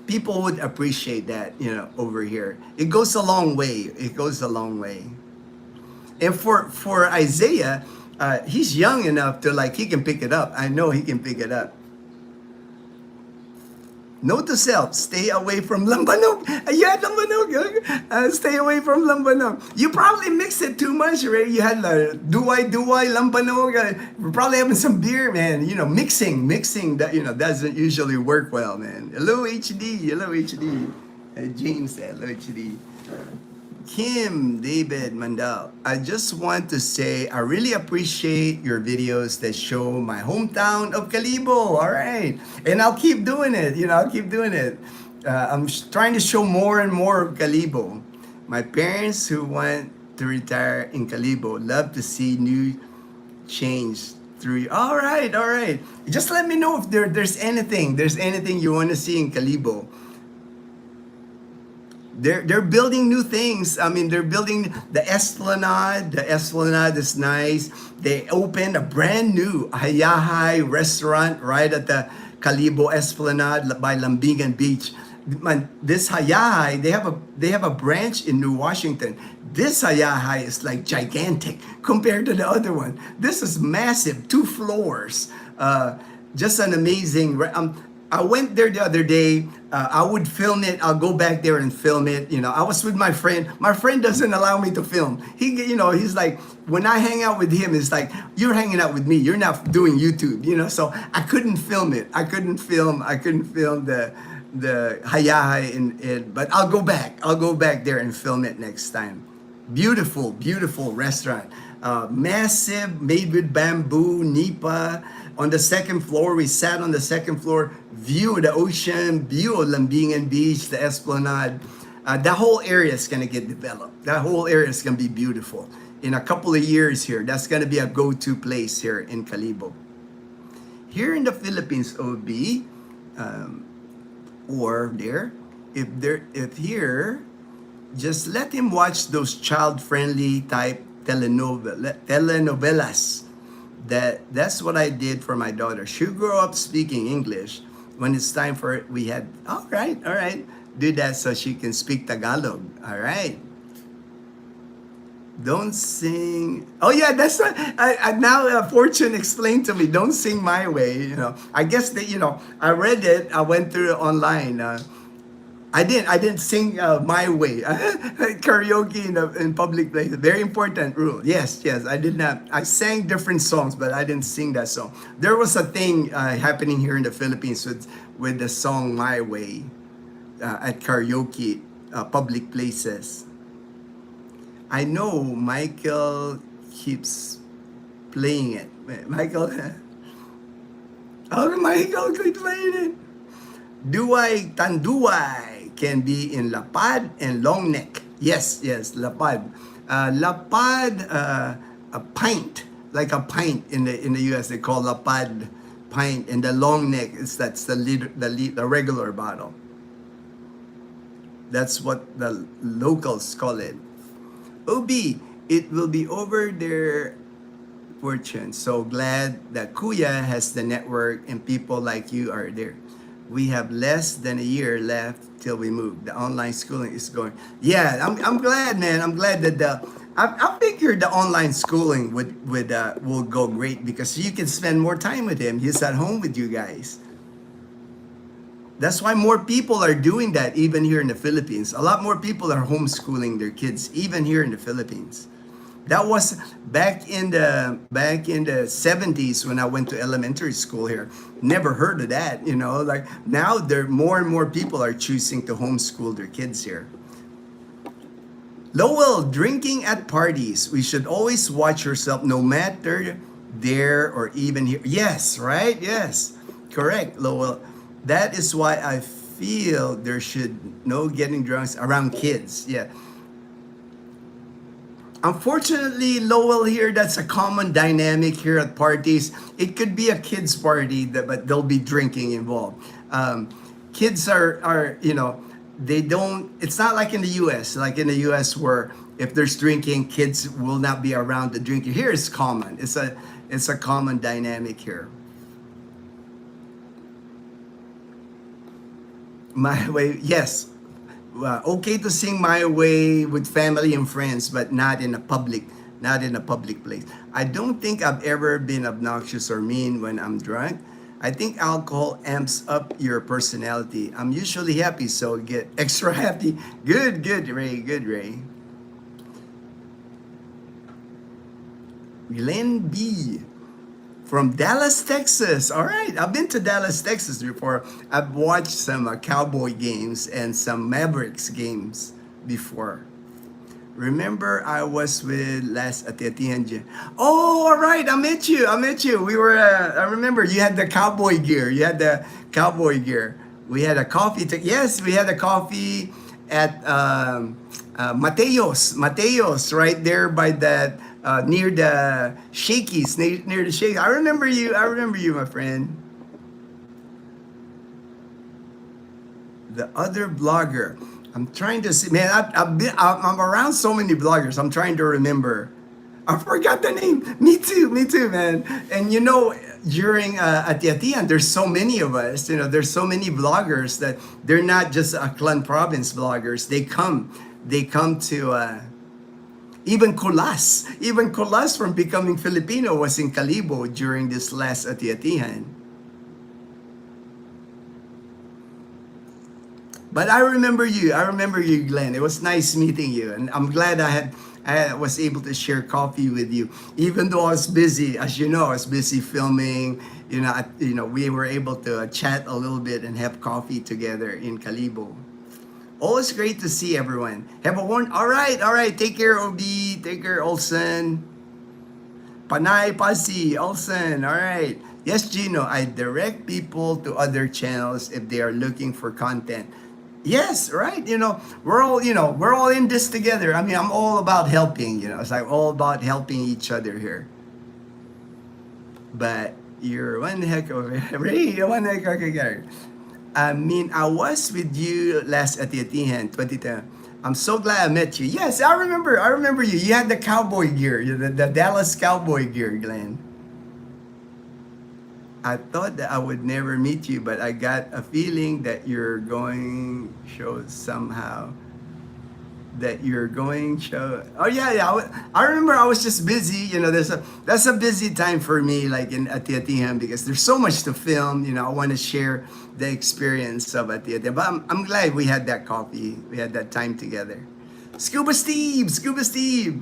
people would appreciate that, over here. It goes a long way. It goes a long way. And for Isaiah, he's young enough to like, he can pick it up. I know he can pick it up. Note to self, stay away from lambanog. Yeah, lambanog. Stay away from lambanog. You probably mixed it too much, right? You had duway, lambanog. You're probably having some beer, man. Mixing that, doesn't usually work well, man. Hello, HD. Hello, HD. James, hello, HD. Kim David Mandal, I just want to say I really appreciate your videos that show my hometown of Calibo. All right, and I'll keep doing it. I'll keep doing it. I'm trying to show more and more of Calibo. My parents who want to retire in Calibo love to see new change through. All right, all right. Just let me know if there's anything you want to see in Calibo. They're building new things. I mean, they're building the Esplanade. The Esplanade is nice. They opened a brand new Hayahay restaurant right at the Calibo Esplanade by Lambingan Beach. Man, this Hayahay, they have a branch in New Washington. This Hayahay is like gigantic compared to the other one. This is massive, 2 floors. Just an amazing. I went there the other day. I would film it. I'll go back there and film it. I was with my friend. My friend doesn't allow me to film. He's like, when I hang out with him, it's like, you're hanging out with me. You're not doing YouTube. So I couldn't film it. I couldn't film the Hayahay but I'll go back. I'll go back there and film it next time. Beautiful, beautiful restaurant. Massive, made with bamboo, nipa. On the second floor, we sat on the second floor, view of the ocean, view of Lambingan Beach, the Esplanade. That whole area is going to get developed. That whole area is going to be beautiful. In a couple of years here, that's going to be a go-to place here in Calibo. Here in the Philippines, OB, or there, if here, just let him watch those child-friendly type telenovelas. That's what I did for my daughter. She grew up speaking English. When it's time for it, we had, all right, do that so she can speak Tagalog. All right. Don't sing. Oh yeah, that's what now Fortune explained to me. Don't sing my way. I guess that I read it. I went through it online. I didn't sing my way. Karaoke in public place. Very important rule. Yes, yes. I did not. I sang different songs, but I didn't sing that song. There was a thing happening here in the Philippines with the song "My Way" at karaoke public places. I know Michael keeps playing it. Michael, oh, Michael keeps playing it. Duay Tanduay can be in lapad and long neck. Yes, yes, lapad. Lapad, a pint, like a pint in the US. They call lapad pint, and the long neck is that's the regular bottle. That's what the locals call it. OB, it will be over their fortune. So glad that Kuya has the network and people like you are there. We have less than a year left till we move. The online schooling is going. Yeah, I'm glad, man. I'm glad that I figured the online schooling will go great because you can spend more time with him. He's at home with you guys. That's why more people are doing that even here in the Philippines. A lot more people are homeschooling their kids even here in the Philippines. That was back in the 70s when I went to elementary school here. Never heard of that, you know. Like now there more and more people are choosing to homeschool their kids here. Lowell, drinking at parties. We should always watch yourself no matter there or even here. Yes, right? Yes. Correct, Lowell. That is why I feel there should no getting drunk around kids. Yeah. Unfortunately, Lowell here, that's a common dynamic here at parties. It could be a kids' party, but there'll be drinking involved. Kids are, they don't, it's not like in the US, where if there's drinking, kids will not be around the drinking. Here it's common. It's a common dynamic here. My way, yes. Okay to sing my way with family and friends, but not in a public place. I don't think I've ever been obnoxious or mean when I'm drunk. I think alcohol amps up your personality. I'm usually happy, so get extra happy. Good, Ray. Good, Ray. Glenn B. From Dallas, Texas. All right, I've been to Dallas, Texas before. I've watched some Cowboy games and some Mavericks games before. Remember, I was with last Atiatihan. Oh, all right, I met you. We were. I remember you had the cowboy gear. We had a coffee. Yes, we had a coffee at Mateos, right there by that. Near the Shakey's, near the Shakey's. I remember you, my friend. The other blogger. I'm trying to see, man, I'm around so many bloggers. I'm trying to remember. I forgot the name. Me too, man. And during Atiatian, there's so many of us. There's so many bloggers that they're not just Aklan province bloggers. They come to... Even Colas from Becoming Filipino was in Calibo during this last Atiatihan. But I remember you, Glenn. It was nice meeting you, and I'm glad I was able to share coffee with you, even though I was busy. As you know, I was busy filming. We were able to chat a little bit and have coffee together in Calibo. Always great to see everyone. Have a one. All right. Take care, OB. Take care, Olsen. Panay Pasi, Olsen. All right. Yes, Ginno. I direct people to other channels if they are looking for content. Yes, right. We're all in this together. I mean, I'm all about helping. It's like all about helping each other here. But you're one heck of a Ray. One heck of a guy. I mean, I was with you last Atiatihan 2010. I'm so glad I met you. Yes, I remember you. You had the cowboy gear, the Dallas cowboy gear, Glenn. I thought that I would never meet you, but I got a feeling that you're going show somehow. that you're going show. Oh yeah, yeah. I remember I was just busy. That's a busy time for me, like in Atiatihan, because there's so much to film. I want to share the experience of Atiatihan. But I'm glad we had that coffee. We had that time together. Scuba Steve, Scuba Steve.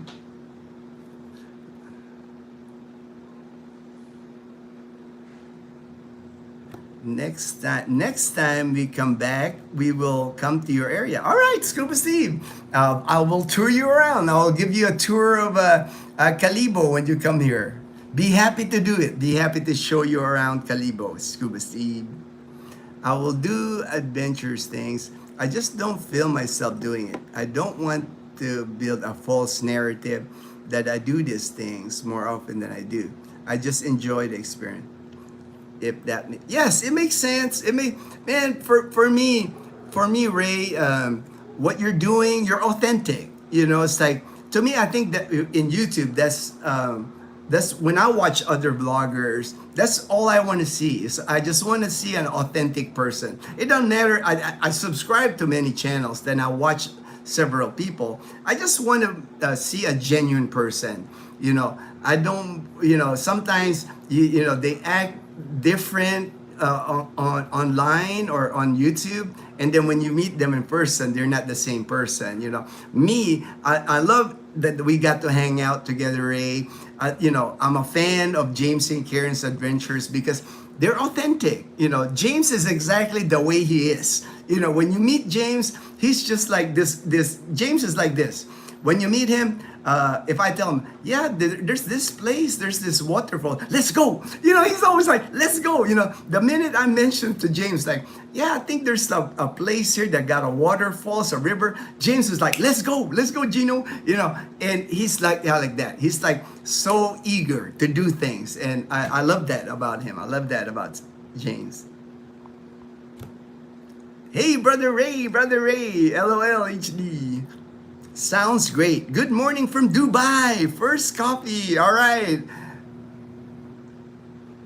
Next time we come back, we will come to your area. All right, Scuba Steve. I will tour you around. I'll give you a tour of Calibo when you come here. Be happy to do it. Be happy to show you around Calibo, Scuba Steve. I will do adventurous things. I just don't feel myself doing it. I don't want to build a false narrative that I do these things more often than I do. I just enjoy the experience. If that yes, it makes sense. Man, for me, Ray, what you're doing, you're authentic. It's like, to me, I think that in YouTube, that's when I watch other vloggers, that's all I want to see. Is I just want to see an authentic person. It doesn't matter. I subscribe to many channels, then I watch several people. I just want to see a genuine person. I don't. Sometimes they act different online or on YouTube, and then when you meet them in person, they're not the same person. Me, I love that we got to hang out together, Ray. I'm a fan of James and Karen's adventures because they're authentic. James is exactly the way he is. When you meet James, he's just like this. James is like this. When you meet him, if I tell him, yeah, there's this place, there's this waterfall, let's go. He's always like, let's go. The minute I mentioned to James, like, yeah, I think there's a place here that got a waterfall, a river. James is like, let's go, Ginno. And he's like, yeah, like that. He's like so eager to do things. And I love that about him. I love that about James. Hey, Brother Ray, LOL HD. Sounds great. Good morning from Dubai. First coffee. All right.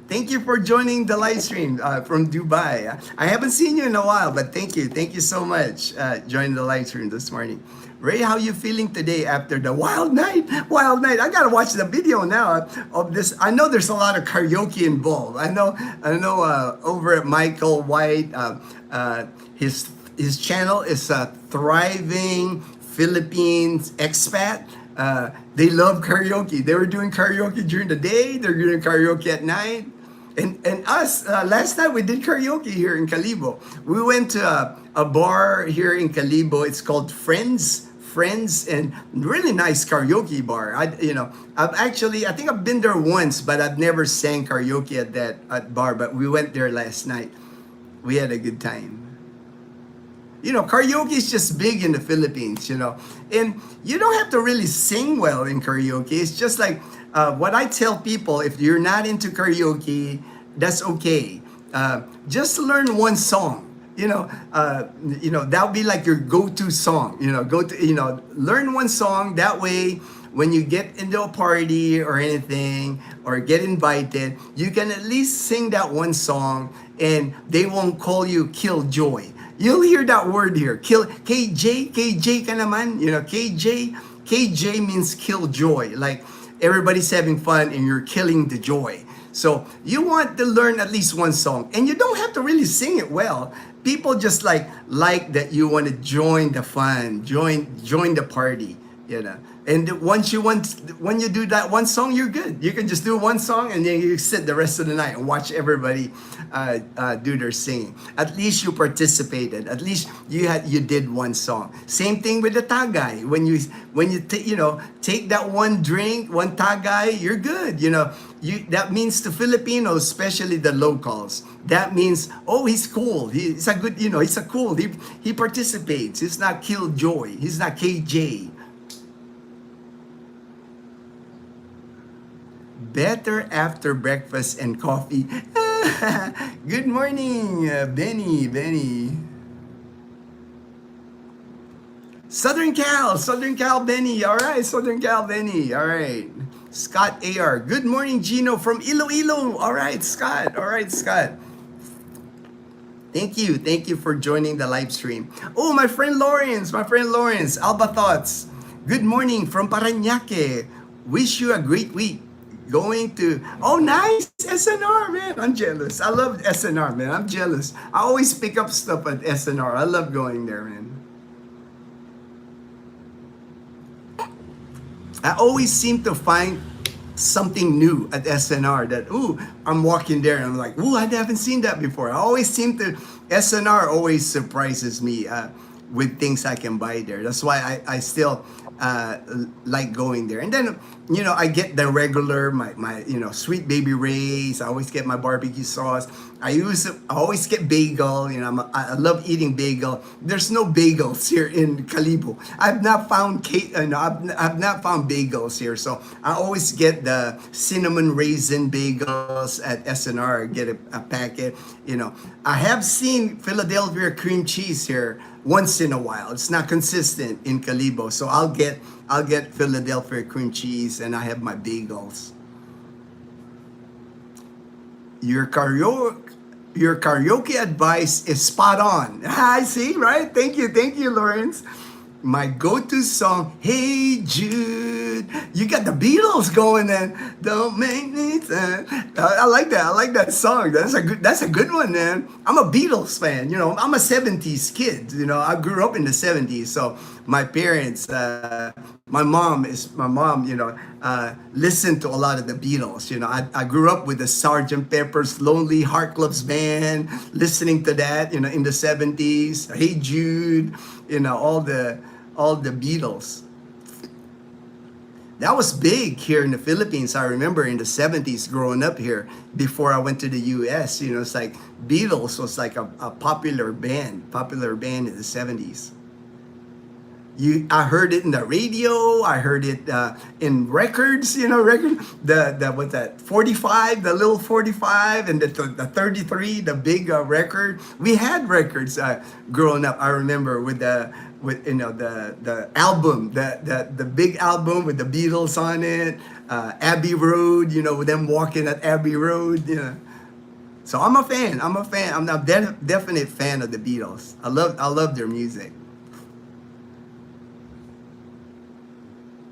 Thank you for joining the live stream from Dubai. I haven't seen you in a while, but thank you. Thank you so much joining the live stream this morning. Ray, how you feeling today after the wild night? Wild night. I gotta watch the video now of this. I know there's a lot of karaoke involved. I know. Over at Michael White, his channel is Thriving Philippines expat. They love karaoke. They were doing karaoke during the day. They're doing karaoke at night. And us, last night we did karaoke here in Calibo. We went to a bar here in Calibo. It's called Friends, and really nice karaoke bar. I think I've been there once, but I've never sang karaoke at that bar. But we went there last night. We had a good time. Karaoke is just big in the Philippines, and you don't have to really sing well in karaoke. It's just like what I tell people: if you're not into karaoke, that's okay. Just learn one song. That'll be like your go-to song. Learn one song. That way, when you get into a party or anything, or get invited, you can at least sing that one song, and they won't call you Killjoy. You'll hear that word here. KJ ka naman. KJ means kill joy. Like everybody's having fun and you're killing the joy. So you want to learn at least one song. And you don't have to really sing it well. People just like that you want to join the fun, join the party, And when you do that one song, you're good. You can just do one song and then you sit the rest of the night and watch everybody do their singing. At least you participated. At least you did one song. Same thing with the tagay. When you take that one drink, one tagay, you're good. That means to Filipinos, especially the locals, that means, oh, he's cool. He's a good, he's a cool. He participates. He's not killjoy. He's not KJ. Better after breakfast and coffee. Good morning, Benny. Southern Cal, Benny. All right, Southern Cal, Benny. All right. Scott AR. Good morning, Ginno from Iloilo. All right, Scott. Thank you for joining the live stream. Oh, my friend Lawrence, Alba Thoughts. Good morning from Parañaque. Wish you a great week. Going to, oh, nice, SNR, man. I'm jealous. I love SNR, man. I'm jealous. I always pick up stuff at SNR. I love going there, man. I always seem to find something new at SNR that, ooh, I'm walking there and I'm like, ooh, I haven't seen that before. I always seem to, SNR always surprises me with things I can buy there. That's why I still like going there. And then, I get the regular, my Sweet Baby Ray's. I always get my barbecue sauce. I always get bagel. I love eating bagel. There's no bagels here in Calibo. I've not found I've not found bagels here. So I always get the cinnamon raisin bagels at SNR. Get a packet. I have seen Philadelphia cream cheese here once in a while. It's not consistent in Calibo, so I'll get Philadelphia cream cheese, and I have my bagels. Your karaoke advice is spot on. I see, right? Thank you, Lawrence. My go-to song, Hey Jude. You got the Beatles going then. Don't make me sad. I like that. I like that song. That's a good one, man. I'm a Beatles fan. I'm a 70s kid. I grew up in the 70s. So my parents, my mom, listened to a lot of the Beatles. I grew up with the Sgt. Pepper's Lonely Heart Clubs Band, listening to that, in the 70s. Hey Jude, all the Beatles. That was big here in the Philippines. I remember in the 70s growing up here before I went to the US. It's like Beatles was like a popular band in the 70s. I heard it in the radio. I heard it in records. What's that? 45, the little 45, and the 33, the big record. We had records growing up. I remember with the album, the big album with the Beatles on it. Abbey Road. With them walking at Abbey Road. So I'm a fan. I'm a definite fan of the Beatles. I love their music.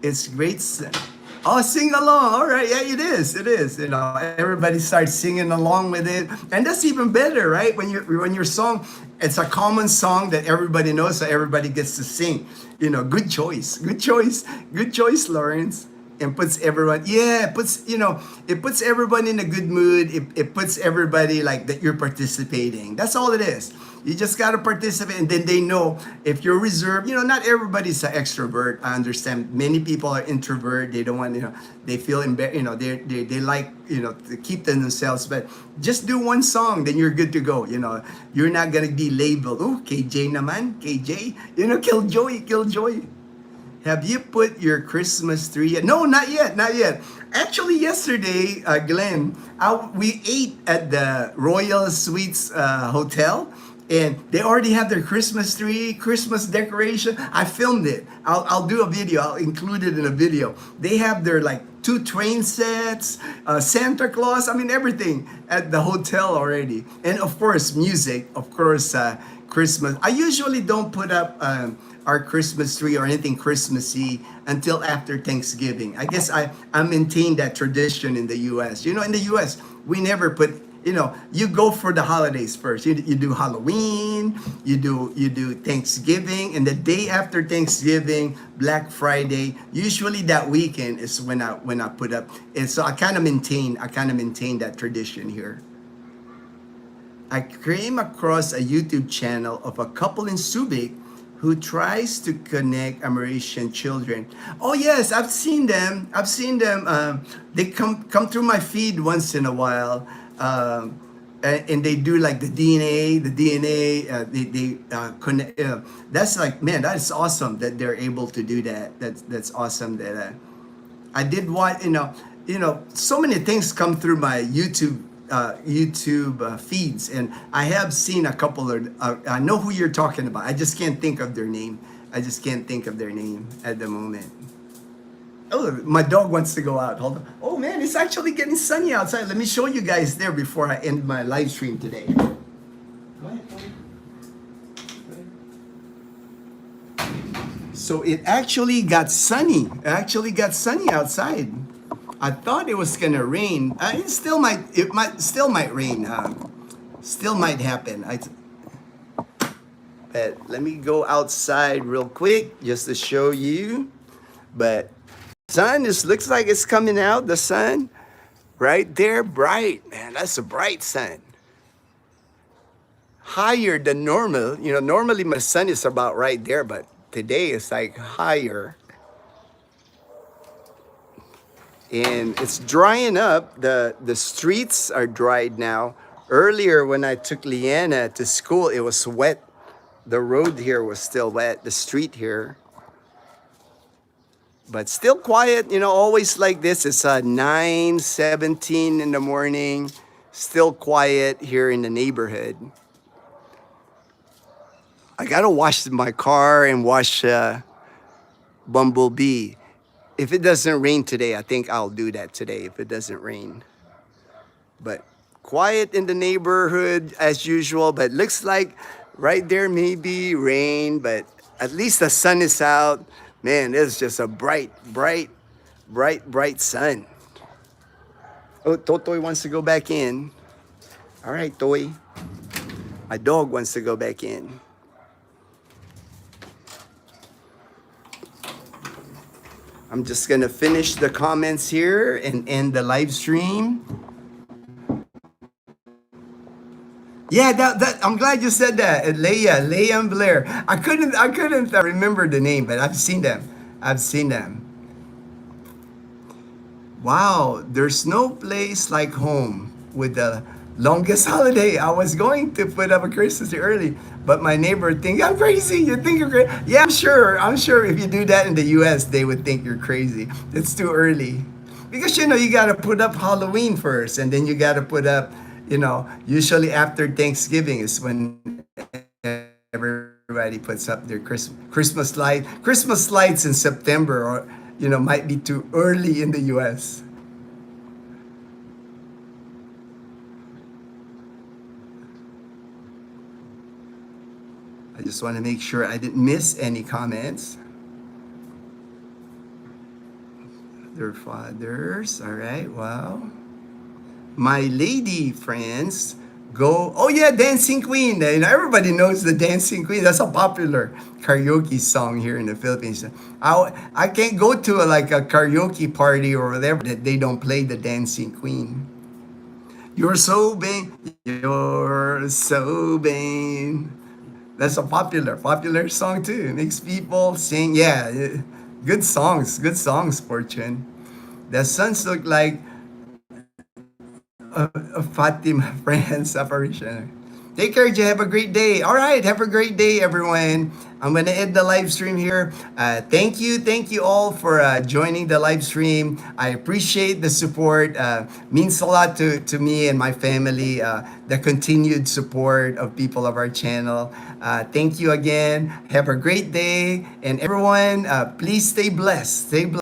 It's great. Oh, sing along. All right. Yeah, it is. Everybody starts singing along with it. And that's even better, right? When your song, it's a common song that everybody knows, so everybody gets to sing. Good choice. Good choice, Lawrence. And puts everyone, it puts everyone in a good mood. It puts everybody like that you're participating. That's all it is. You just got to participate, and then they know if you're reserved. Not everybody's an extrovert. I understand many people are introvert. They don't want, they feel embarrassed. They like, to keep to themselves. But just do one song, then you're good to go. You're not gonna be labeled. Oh, KJ naman, KJ. Killjoy. Have you put your Christmas tree yet? No, not yet. Actually, yesterday, Glenn, we ate at the Royal Suites Hotel, and they already have their Christmas tree, Christmas decoration. I filmed it. I'll do a video. I'll include it in a video. They have their 2 train sets, Santa Claus. Everything at the hotel already. And of course, music. Of course, Christmas. I usually don't put up our Christmas tree or anything Christmassy until after Thanksgiving. I guess I maintain that tradition in the U.S. In the U.S., we never put, you go for the holidays first. You do Halloween, you do Thanksgiving, and the day after Thanksgiving, Black Friday, usually that weekend is when I put up. And so I kind of maintain that tradition here. I came across a YouTube channel of a couple in Subic who tries to connect American children. Oh yes, I've seen them. They come through my feed once in a while, and they do like the DNA. They connect. That's like, man, that is awesome that they're able to do that. That's awesome that I did what so many things come through my YouTube feeds, and I have seen a couple of I know who you're talking about. I just can't think of their name at the moment. Oh, my dog wants to go out. Hold on. Oh man, it's actually getting sunny outside. Let me show you guys there before I end my live stream today. So it actually got sunny. It actually got sunny outside. I thought it was gonna rain. It still might. It might still might rain. Still might happen. But let me go outside real quick just to show you. But sun is looks like it's coming out. The sun, right there, bright man. That's a bright sun. Higher than normal. You know, normally my sun is about right there, but today it's like higher. And it's drying up. The streets are dried now. Earlier when I took Leanna to school, it was wet. The road here was still wet, the street here. But still quiet, you know, always like this. It's 9:17 in the morning. Still quiet here in the neighborhood. I gotta wash my car and wash Bumblebee. If it doesn't rain today, I think I'll do that today if it doesn't rain. But quiet in the neighborhood as usual, but looks like right there maybe rain, but at least the sun is out. Man, it's just a bright sun. Oh, Totoy wants to go back in. All right, Toy. My dog wants to go back in. I'm just gonna finish the comments here and end the live stream. Yeah, that I'm glad you said that. Leia and Blair. I couldn't remember the name, but I've seen them. Wow, there's no place like home with the longest holiday. I was going to put up a Christmas tree early, but my neighbor think I'm crazy. You think you're crazy? Yeah, I'm sure. If you do that in the U.S., they would think you're crazy. It's too early. Because, you know, you got to put up Halloween first, and then you got to put up, you know, usually after Thanksgiving is when everybody puts up their Christmas light. Christmas lights in September, or, you know, might be too early in the U.S. I just want to make sure I didn't miss any comments. Their fathers, all right, wow. My lady friends go, oh yeah, Dancing Queen. You know, everybody knows the Dancing Queen. That's a popular karaoke song here in the Philippines. I can't go to a karaoke party or whatever that they don't play the Dancing Queen. You're so vain, you're so vain. That's a popular song too. It makes people sing. Yeah, good songs, Fortune. The sons look like a Fatima friends apparition. Take care, Jay. Have a great day. All right, have a great day, everyone. I'm gonna end the live stream here. Thank you all for joining the live stream. I appreciate the support. Means a lot to me and my family. The continued support of people of our channel. Thank you again. Have a great day, and everyone, please stay blessed. Stay blessed.